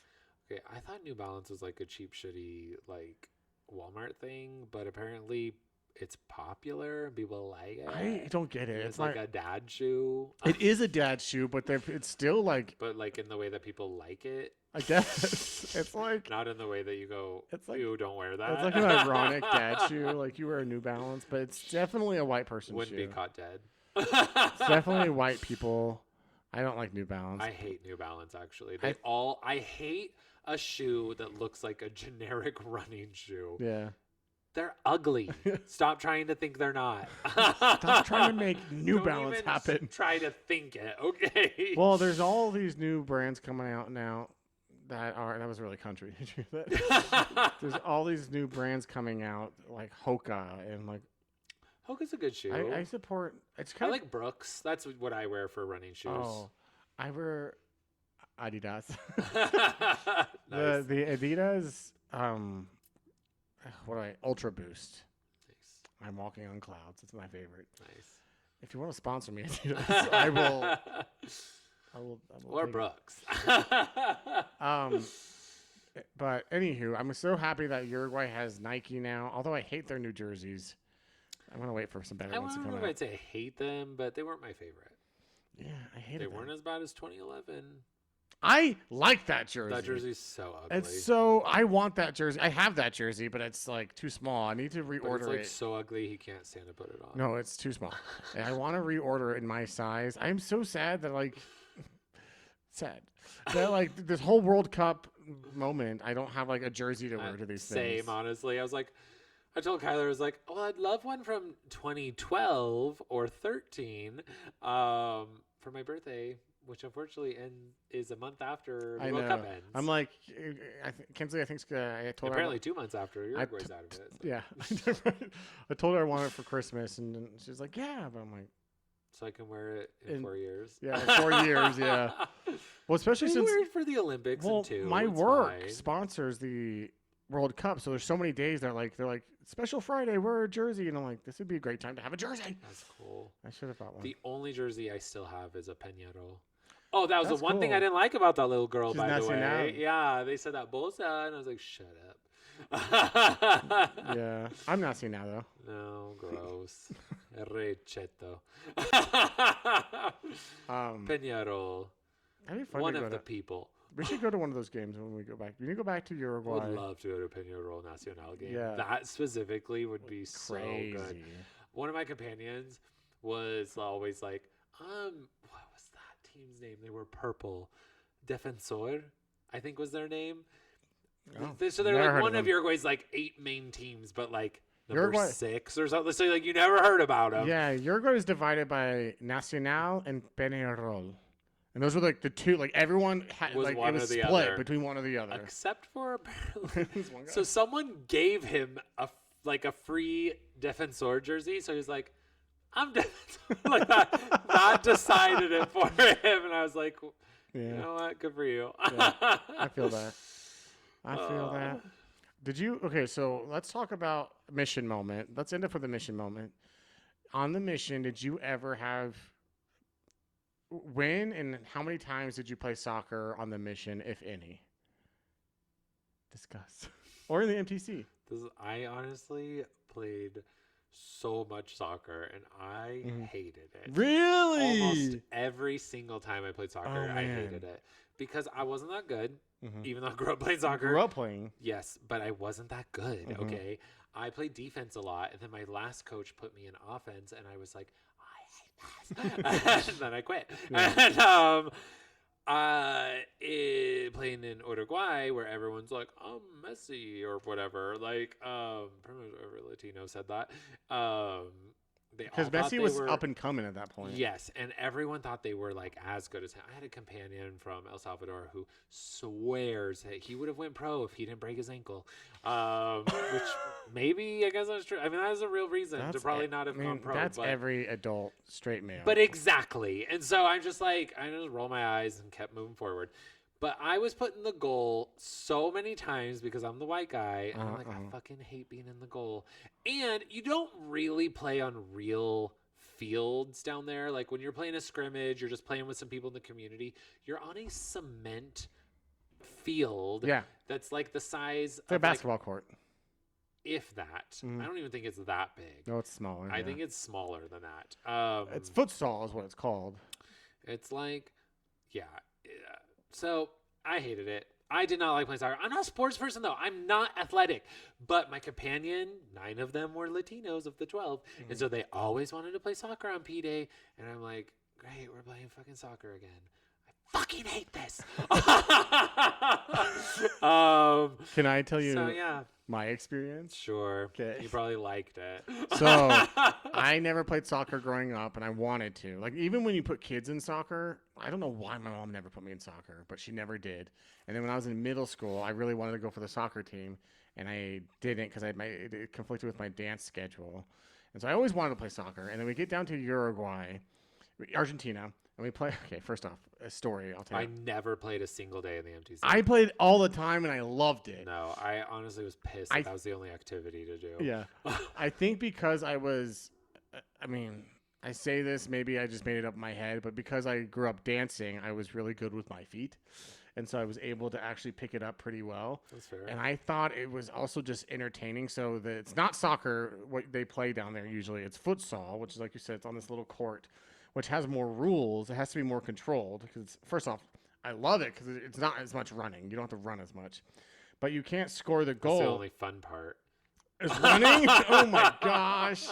Okay, I thought New Balance was like a cheap, shitty, like Walmart thing, but apparently it's popular and people like it. I don't get it. It's like a dad shoe. It is a dad shoe, but it's still like. But like in the way that people like it. I guess it's like. Not in the way that you go. It's like you don't wear that. It's like an ironic dad shoe. Like you wear a New Balance, but it's definitely a white person Wouldn't shoe. be caught dead. It's definitely white people. I don't like New Balance. I hate New Balance actually. I hate a shoe that looks like a generic running shoe. Yeah. They're ugly. Stop trying to think they're not. Stop trying to make New Don't Balance even happen. Try to think it, okay? Well, there's all these new brands coming out now that was really country. Did you hear that? There's all these new brands coming out like Hoka and like. Hoka's a good shoe. I support. It's I kind of like Brooks. That's what I wear for running shoes. Oh, I wear Adidas. Nice. The Adidas. Ultra Boost. Nice. I'm walking on clouds. It's my favorite. Nice. If you want to sponsor me, Adidas, I will. Or take it. Brooks. But anywho, I'm so happy that Uruguay has Nike now. Although I hate their new jerseys, I'm gonna wait for some better I ones to don't come know if out. I'd say hate them, but they weren't my favorite. Yeah, I hated They them. weren't as bad as 2011. I like that jersey. That jersey's so ugly. It's so. I want that jersey. I have that jersey, but it's like too small. I need to but reorder it's like it. so ugly he can't stand to put it on. No, it's too small. And I want to reorder it in my size. I'm so sad that this whole World Cup moment, I don't have like a jersey to wear to these things. Same, honestly. I told Kyler, I was like, oh, I'd love one from 2012 or 13 for my birthday which unfortunately is a month after I the World know. Cup ends. I'm like, Kinsley, I think I told her. Apparently 2 months after Uruguay's out of it. So. Yeah. I told her I want it for Christmas, and then she's like, yeah. But I'm like, So I can wear it in 4 years. Yeah, 4 years, yeah. Well, especially since wear it for the Olympics in 2. my it's work fine. sponsors the World Cup, so there's so many days they're like special Friday, wear a jersey, and I'm like, this would be a great time to have a jersey. That's cool. I should have bought one. The only jersey I still have is a Peñarol. Oh, that was That's the one thing cool. I didn't like about that little girl, She's by the way. nacional. Yeah, they said that bolsa, and I was like, shut up. Yeah, I'm not seeing now though. No, gross. Recheto. Peñarol. That'd be fun One to go of the to. people. We should go to one of those games when we go back. We need to go back to Uruguay. Would love to go to Peñarol Nacional game. Yeah. That specifically would be so Crazy. good. One of my companions was always like, what was that team's name? They were purple. Defensor, I think was their name. Oh, So they're never like heard one of of them. Uruguay's like 8 main teams, but like number Uruguay. 6 or something. So like you never heard about them. Yeah, Uruguay is divided by Nacional and Peñarol. And those were like the two, like everyone had, Was like one it was or the split other. between one or the other. Except for apparently. This one guy. So someone gave him a free Defensor jersey. So he's like, I'm Defensor. Like that decided it for him. And I was like, yeah, you know what? Good for you. Yeah, I feel that. I feel that. Did you? Okay, so let's talk about mission moment. Let's end up with a mission moment. On the mission, did you ever have when and how many times did you play soccer on the mission, if any? Discuss. Or in the MTC. I honestly played so much soccer and I hated it. Really? Almost every single time I played soccer, Oh, I man. hated it because I wasn't that good. Mhm. Even though I grew up playing soccer. Grew up playing. Yes, but I wasn't that good. Okay, I played defense a lot, and then my last coach put me in offense, and I was like, I hate this, and then I quit. Yeah. And playing in Uruguay, where everyone's like, I'm Messi or whatever. Like, pretty much every Latino said that. Because Messi was up and coming at that point. Yes, and everyone thought they were like as good as him. I had a companion from El Salvador who swears that he would have went pro if he didn't break his ankle. Which maybe I guess that's true. I mean, that is a real reason to probably not have gone pro. That's but, every adult straight male. But exactly, and so I'm just like I just roll my eyes and kept moving forward. But I was put in the goal so many times because I'm the white guy. And I'm like, I fucking hate being in the goal. And you don't really play on real fields down there. Like when you're playing a scrimmage, you're just playing with some people in the community. You're on a cement field. Yeah. That's like the size It's a of basketball court. if that. I don't even think it's that big. No, it's smaller. I think it's smaller than that. It's futsal is what it's called. It's like, yeah. So I hated it. I did not like playing soccer. I'm not a sports person, though. I'm not athletic. But my companion, 9 of them were Latinos of the 12. And so they always wanted to play soccer on P Day. And I'm like, great, we're playing fucking soccer again. I fucking hate this. Can I tell you So, yeah. my experience? Sure. Okay. You probably liked it. So I never played soccer growing up, and I wanted to. Like, even when you put kids in soccer, I don't know why my mom never put me in soccer, but she never did. And then when I was in middle school, I really wanted to go for the soccer team, and I didn't because it conflicted with my dance schedule. And so I always wanted to play soccer. And then we get down to Argentina, and we play. Okay, first off, a story I'll tell I you. never played a single day in the MTC. I played all the time, and I loved it. No, I honestly was pissed that was the only activity to do. Yeah. I think because I say this, maybe I just made it up in my head, but because I grew up dancing, I was really good with my feet. And so I was able to actually pick it up pretty well. That's fair. And I thought it was also just entertaining. So that it's not soccer, what they play down there usually. It's futsal, which is, like you said, it's on this little court, which has more rules. It has to be more controlled. Because, first off, I love it because it's not as much running. You don't have to run as much. But you can't score the goal. That's the only fun part. Is running? Oh my gosh.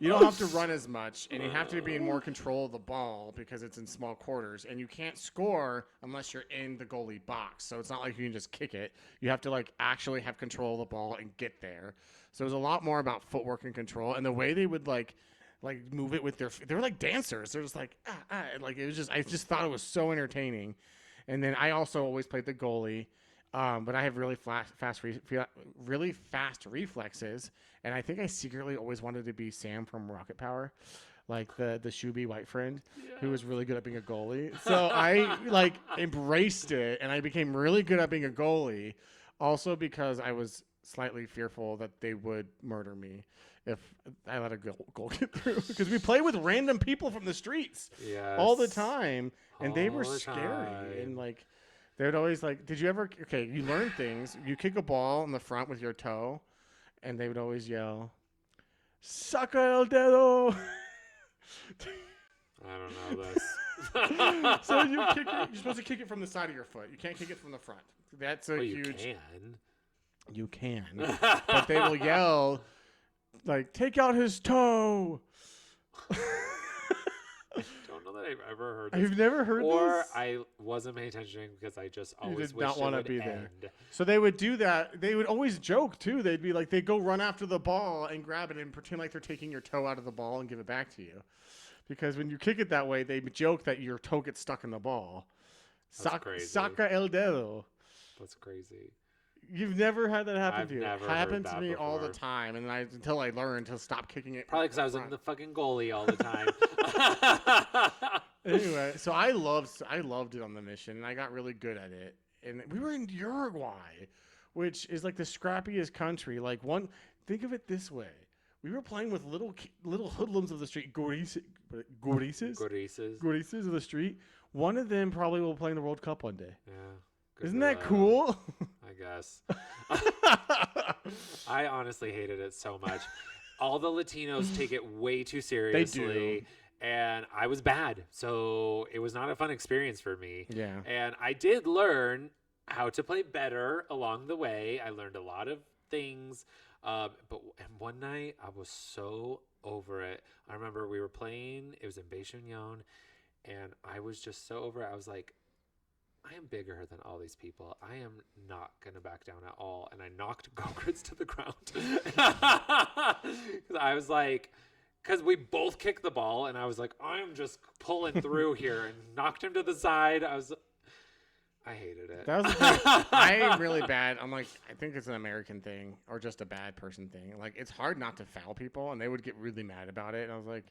You don't have to run as much, and you have to be in more control of the ball because it's in small quarters, and you can't score unless you're in the goalie box. So it's not like you can just kick it. You have to like actually have control of the ball and get there. So it was a lot more about footwork and control, and the way they would like like move it with their. They were like dancers. They're just like and like it was just. I just thought it was so entertaining. And then I also always played the goalie, but I have really really fast reflexes. And I think I secretly always wanted to be Sam from Rocket Power, like the Shuby white friend who was really good at being a goalie. So I like embraced it, and I became really good at being a goalie. Also because I was slightly fearful that they would murder me if I let a goal get through. Because we play with random people from the streets all the time, and they were scary. And like, they would always like, did you ever? Okay, you learn things. You kick a ball in the front with your toe, and they would always yell, "Saca el dedo." I don't know this. So you're supposed to kick it from the side of your foot. You can't kick it from the front. That's a huge. You can, but they will yell, like, "Take out his toe." Don't know that I've ever heard this. You've never heard this? Or I wasn't paying attention because I just always did not want to be end. there. So they would do that. They would always joke, too. They'd be like, they'd go run after the ball and grab it and pretend like they're taking your toe out of the ball and give it back to you. Because when you kick it that way, they joke that your toe gets stuck in the ball. That's crazy. Saca el dedo. That's crazy. You've never had that happen I've to you. never It happened heard to me that all the before. time, and until I learned to stop kicking it. Probably because I was in the fucking goalie all the time. Anyway, so I loved it on the mission, and I got really good at it. And we were in Uruguay, which is like the scrappiest country. Like think of it this way: we were playing with little hoodlums of the street, gorises of the street. One of them probably will play in the World Cup one day. Yeah. Isn't that cool? I guess. I honestly hated it so much. All the Latinos take it way too seriously. They do. And I was bad. So it was not a fun experience for me. Yeah. And I did learn how to play better along the way. I learned a lot of things. And one night I was so over it. I remember we were playing. It was in Beijing, and I was just so over it. I was like, I am bigger than all these people. I am not going to back down at all. And I knocked Gogrits to the ground. I was like, because we both kicked the ball, and I was like, I'm just pulling through here, and knocked him to the side. I hated it. That was the thing. I'm really bad. I'm like, I think it's an American thing or just a bad person thing. Like, it's hard not to foul people, and they would get really mad about it. And I was like,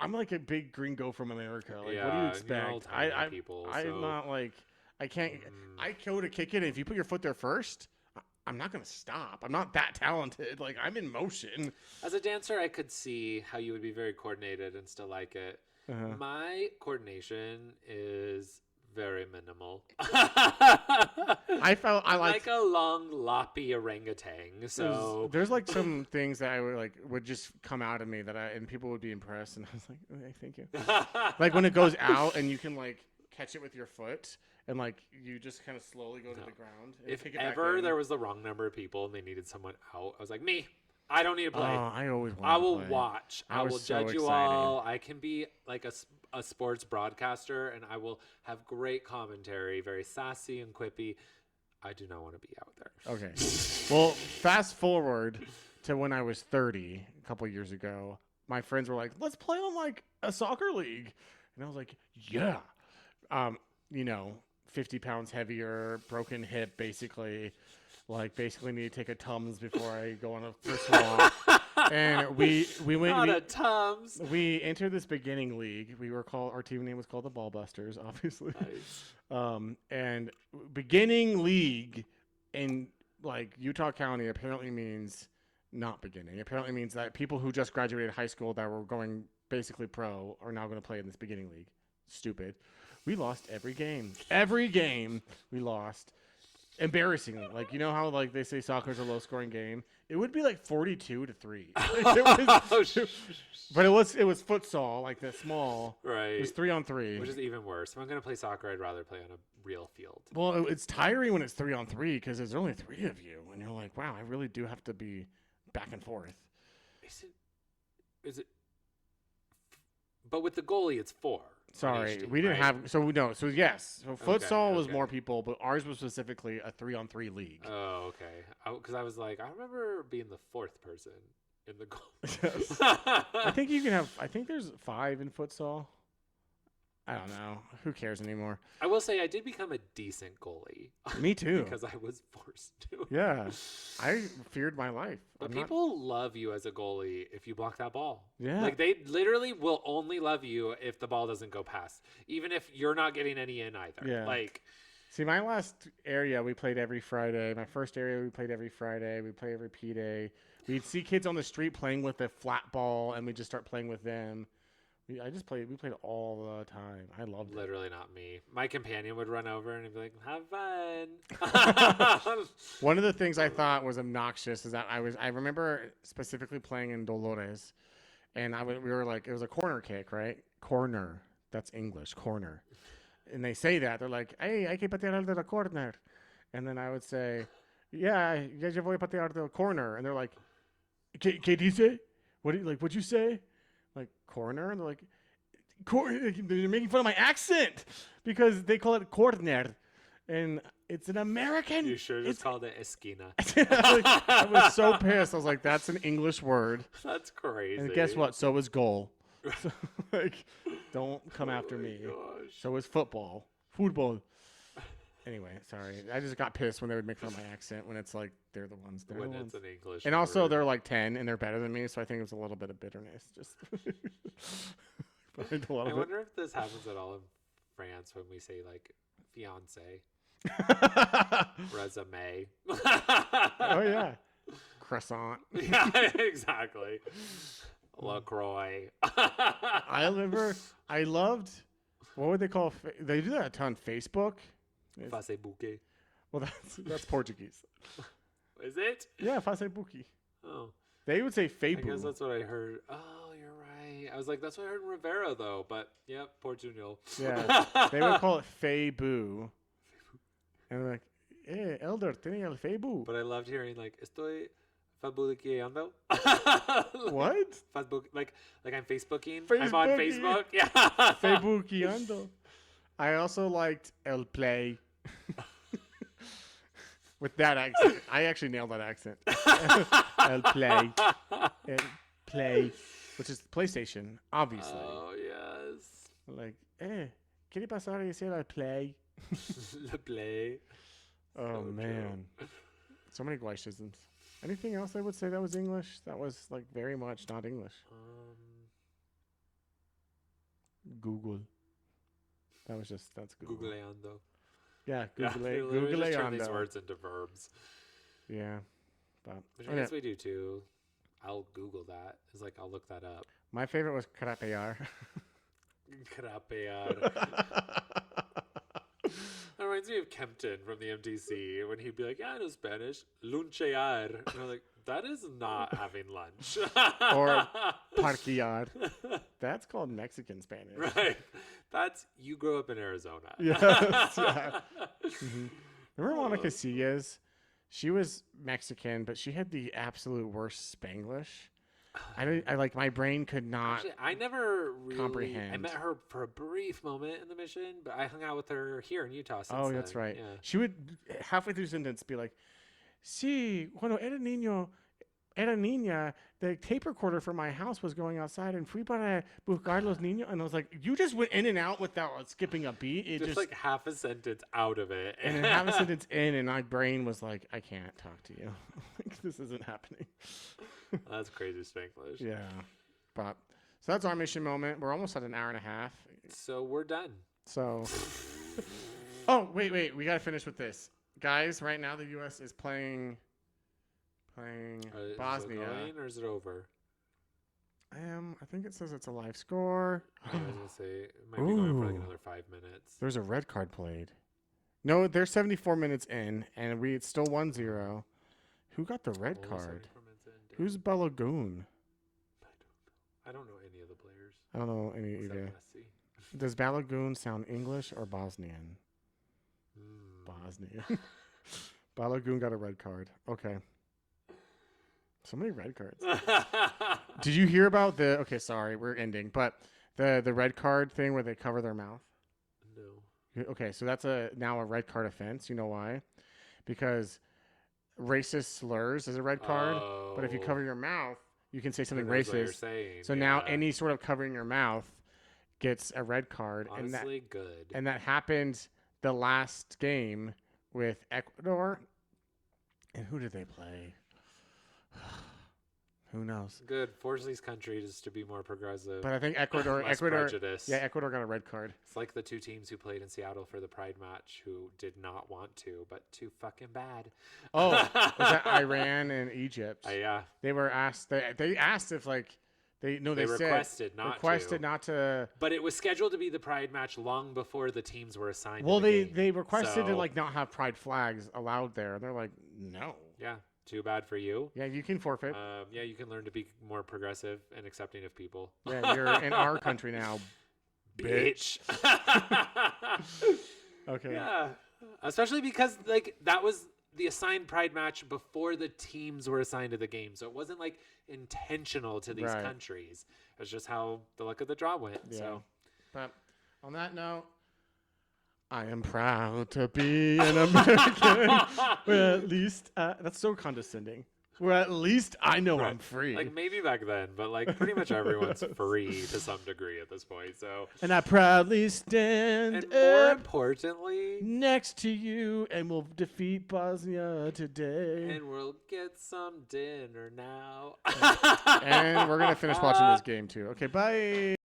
I'm like a big gringo from America. Like, what do you expect? I'm not like, I can't. I go to kick it, and if you put your foot there first, I'm not gonna stop. I'm not that talented. Like, I'm in motion. As a dancer, I could see how you would be very coordinated and still like it. Uh-huh. My coordination is very minimal. I like a long loppy orangutan. So there's like some things that I would just come out of me and people would be impressed, and I was like, okay, thank you. Like when it goes out and you can like catch it with your foot, and like you just kind of slowly go to the ground. And if kick it back ever in. there was the wrong number of people and they needed someone out, I was like, me. I don't need to play. Oh, I always want I to will play. watch. I will judge you all. I can be like a sports broadcaster, and I will have great commentary, very sassy and quippy. I do not want to be out there. Okay. Well, fast forward to when I was 30, a couple years ago. My friends were like, let's play on like a soccer league. And I was like, yeah. 50 pounds heavier, broken hip, basically. Like, basically need to take a Tums before I go on a first walk. And we went. Not a Tums. We entered this beginning league. Our team name was called the Ballbusters, obviously. Nice. And beginning league in like Utah County apparently means not beginning. Apparently means that people who just graduated high school that were going basically pro are now going to play in this beginning league. Stupid. We lost every game. Every game we lost. Embarrassingly. Like, you know how like they say soccer's a low scoring game? It would be like 42-3. But it was futsal, like the small. Right. It was 3-on-3. Which is even worse. If I'm going to play soccer, I'd rather play on a real field. Well, it's tiring when it's 3-on-3 because there's only 3 of you. And you're like, wow, I really do have to be back and forth. Is it? But with the goalie, it's 4. Sorry, we didn't have. So yes. So futsal was okay. more people, but ours was specifically a 3-on-3 league. Oh, okay. Because I was like, I remember being the 4th person in the goal. Yes. I think you can have. I think there's 5 in futsal. I don't know. Who cares anymore? I will say I did become a decent goalie. Me too. Because I was forced to. Yeah, I feared my life. But people love you as a goalie if you block that ball. Yeah. Like, they literally will only love you if the ball doesn't go past, even if you're not getting any in either. Yeah. Like, See, my last area we played every Friday. My first area we played every Friday. We play every P day. We'd see kids on the street playing with a flat ball, and we just start playing with them. We played all the time. I loved it. literally not me. My companion would run over and he'd be like, have fun. One of the things I thought was obnoxious is that I remember specifically playing in Dolores, and we were like, it was a corner kick, right? Corner. That's English, corner. And they say that. They're like, hey, hay que patear de la corner. And then I would say, yeah, ya voy a patear de la corner. And they're like, ¿Qué dice? What'd you say? Like, corner? And they're like, they're making fun of my accent because they call it corner. And it's an American. You sure just called it esquina. I was so pissed. I was like, that's an English word. That's crazy. And guess what? So is goal. So, like, don't come after me. Gosh. So is football. Football. Anyway, sorry. I just got pissed when they would make fun of my accent when it's like they're the ones. When it's an English And also word. they're like 10 and they're better than me, so I think it was a little bit of bitterness. Just I wonder if this happens at all in France when we say like fiance, resume. Oh yeah. Croissant. Yeah, exactly. LaCroix. I loved, what would they call, they do that a ton, Facebook. Facebook. Well, that's Portuguese. Is it? Yeah, Facebook. Oh. They would say I Feibu. guess that's what I heard. Oh, you're right. I was like, that's what I heard in Rivera, though. But, yep, Portugal. Yeah, they would call it Feibu. And they're like, Elder, tiene el Feibu. But I loved hearing, like, estoy fabuliqueando. What? Facebook, like I'm Facebooking. I'm on Facebooking. Facebook. Yeah. Facebookiando. I also liked El Play. With that accent. I actually nailed that accent. El Play. El Play. Which is PlayStation, obviously. Oh, yes. Like, ¿qué le pasó a decir El Play? Le play. Oh, So man. So many Guaishisms. Anything else I would say that was English? That was, like, very much not English. Google. That's Google. Googleando. Yeah, Yeah, Google. they literally just turn these Googleando. words into verbs. Yeah. But Which I guess we do too. I'll Google that. It's like I'll look that up. my favorite was crapear. Crapear. That reminds me of Kempton from the MTC when he'd be like, yeah, I know Spanish. Lunchear. And I'm like, that is not having lunch. Or parquear. That's called Mexican Spanish. Right. That's, you grew up in Arizona. Yes. Yeah. Remember Monica Sillas? She was Mexican, but she had the absolute worst Spanglish. I like, my brain could not. Actually, I never really comprehend. I met her for a brief moment in the mission, but I hung out with her here in Utah since Oh, that's then. right. Yeah. She would halfway through the sentence be like, "Sí, cuando era niña, the tape recorder for my house was going outside, and fui para buscar los niños." And I was like, "You just went in and out without skipping a beat." It Just like half a sentence out of it. and then half a sentence in, and my brain was like, "I can't talk to you. Like, this isn't happening." That's crazy Spanglish. Yeah, but so that's our mission moment. We're almost at an hour and a half. So we're done. So, oh wait, we gotta finish with this, guys. Right now, the U.S. is playing Is Bosnia. it going or is it over? I think it says it's a live score. I was gonna say it might be going for like Ooh. another 5 minutes. There's a red card played. No, they're 74 minutes in, and it's still 1-0. Who got the red Only card? 74 minutes in, damn. Who's Balogun? I don't know any of the players. I don't know any Except either. Messi. Does Balogun sound English or Bosnian? Mm. Bosnian. Balogun got a red card. Okay. So many red cards. Did you hear about the? Okay, sorry, we're ending, but the red card thing where they cover their mouth. No. Okay, so that's now a red card offense. You know why? Because racist slurs is a red card, but if you Oh. cover your mouth, you can say something Who knows what you're racist. saying, So now yeah. any sort of covering your mouth gets a red card. Honestly, good. And that happened the last game with Ecuador. And who did they play? Who knows? Good. Force these countries to be more progressive. But I think Ecuador, Less prejudice. yeah, Ecuador got a red card. It's like the two teams who played in Seattle for the Pride match who did not want to, but too fucking bad. Oh, was that Iran and Egypt? Yeah. They were asked. They asked if like they said requested not to. But it was scheduled to be the Pride match long before the teams were assigned. Well, to the game. they requested to So, like not have Pride flags allowed there. And they're like, no. Yeah. Too bad for you. Yeah, you can forfeit. Yeah, you can learn to be more progressive and accepting of people. Yeah, you're in our country now, Bitch. Okay. Yeah. Especially because like that was the assigned Pride match before the teams were assigned to the game. So it wasn't like intentional to these Right. countries. It was just how the luck of the draw went. Yeah. So But on that note, I am proud to be an American. Where at least that's so condescending. Where at least I know I'm free. like maybe back then, but like pretty much everyone's free to some degree at this point. So And I proudly stand and more up importantly, next to you, and we'll defeat Bosnia today. and we'll get some dinner now. And we're gonna finish watching this game too. Okay, bye.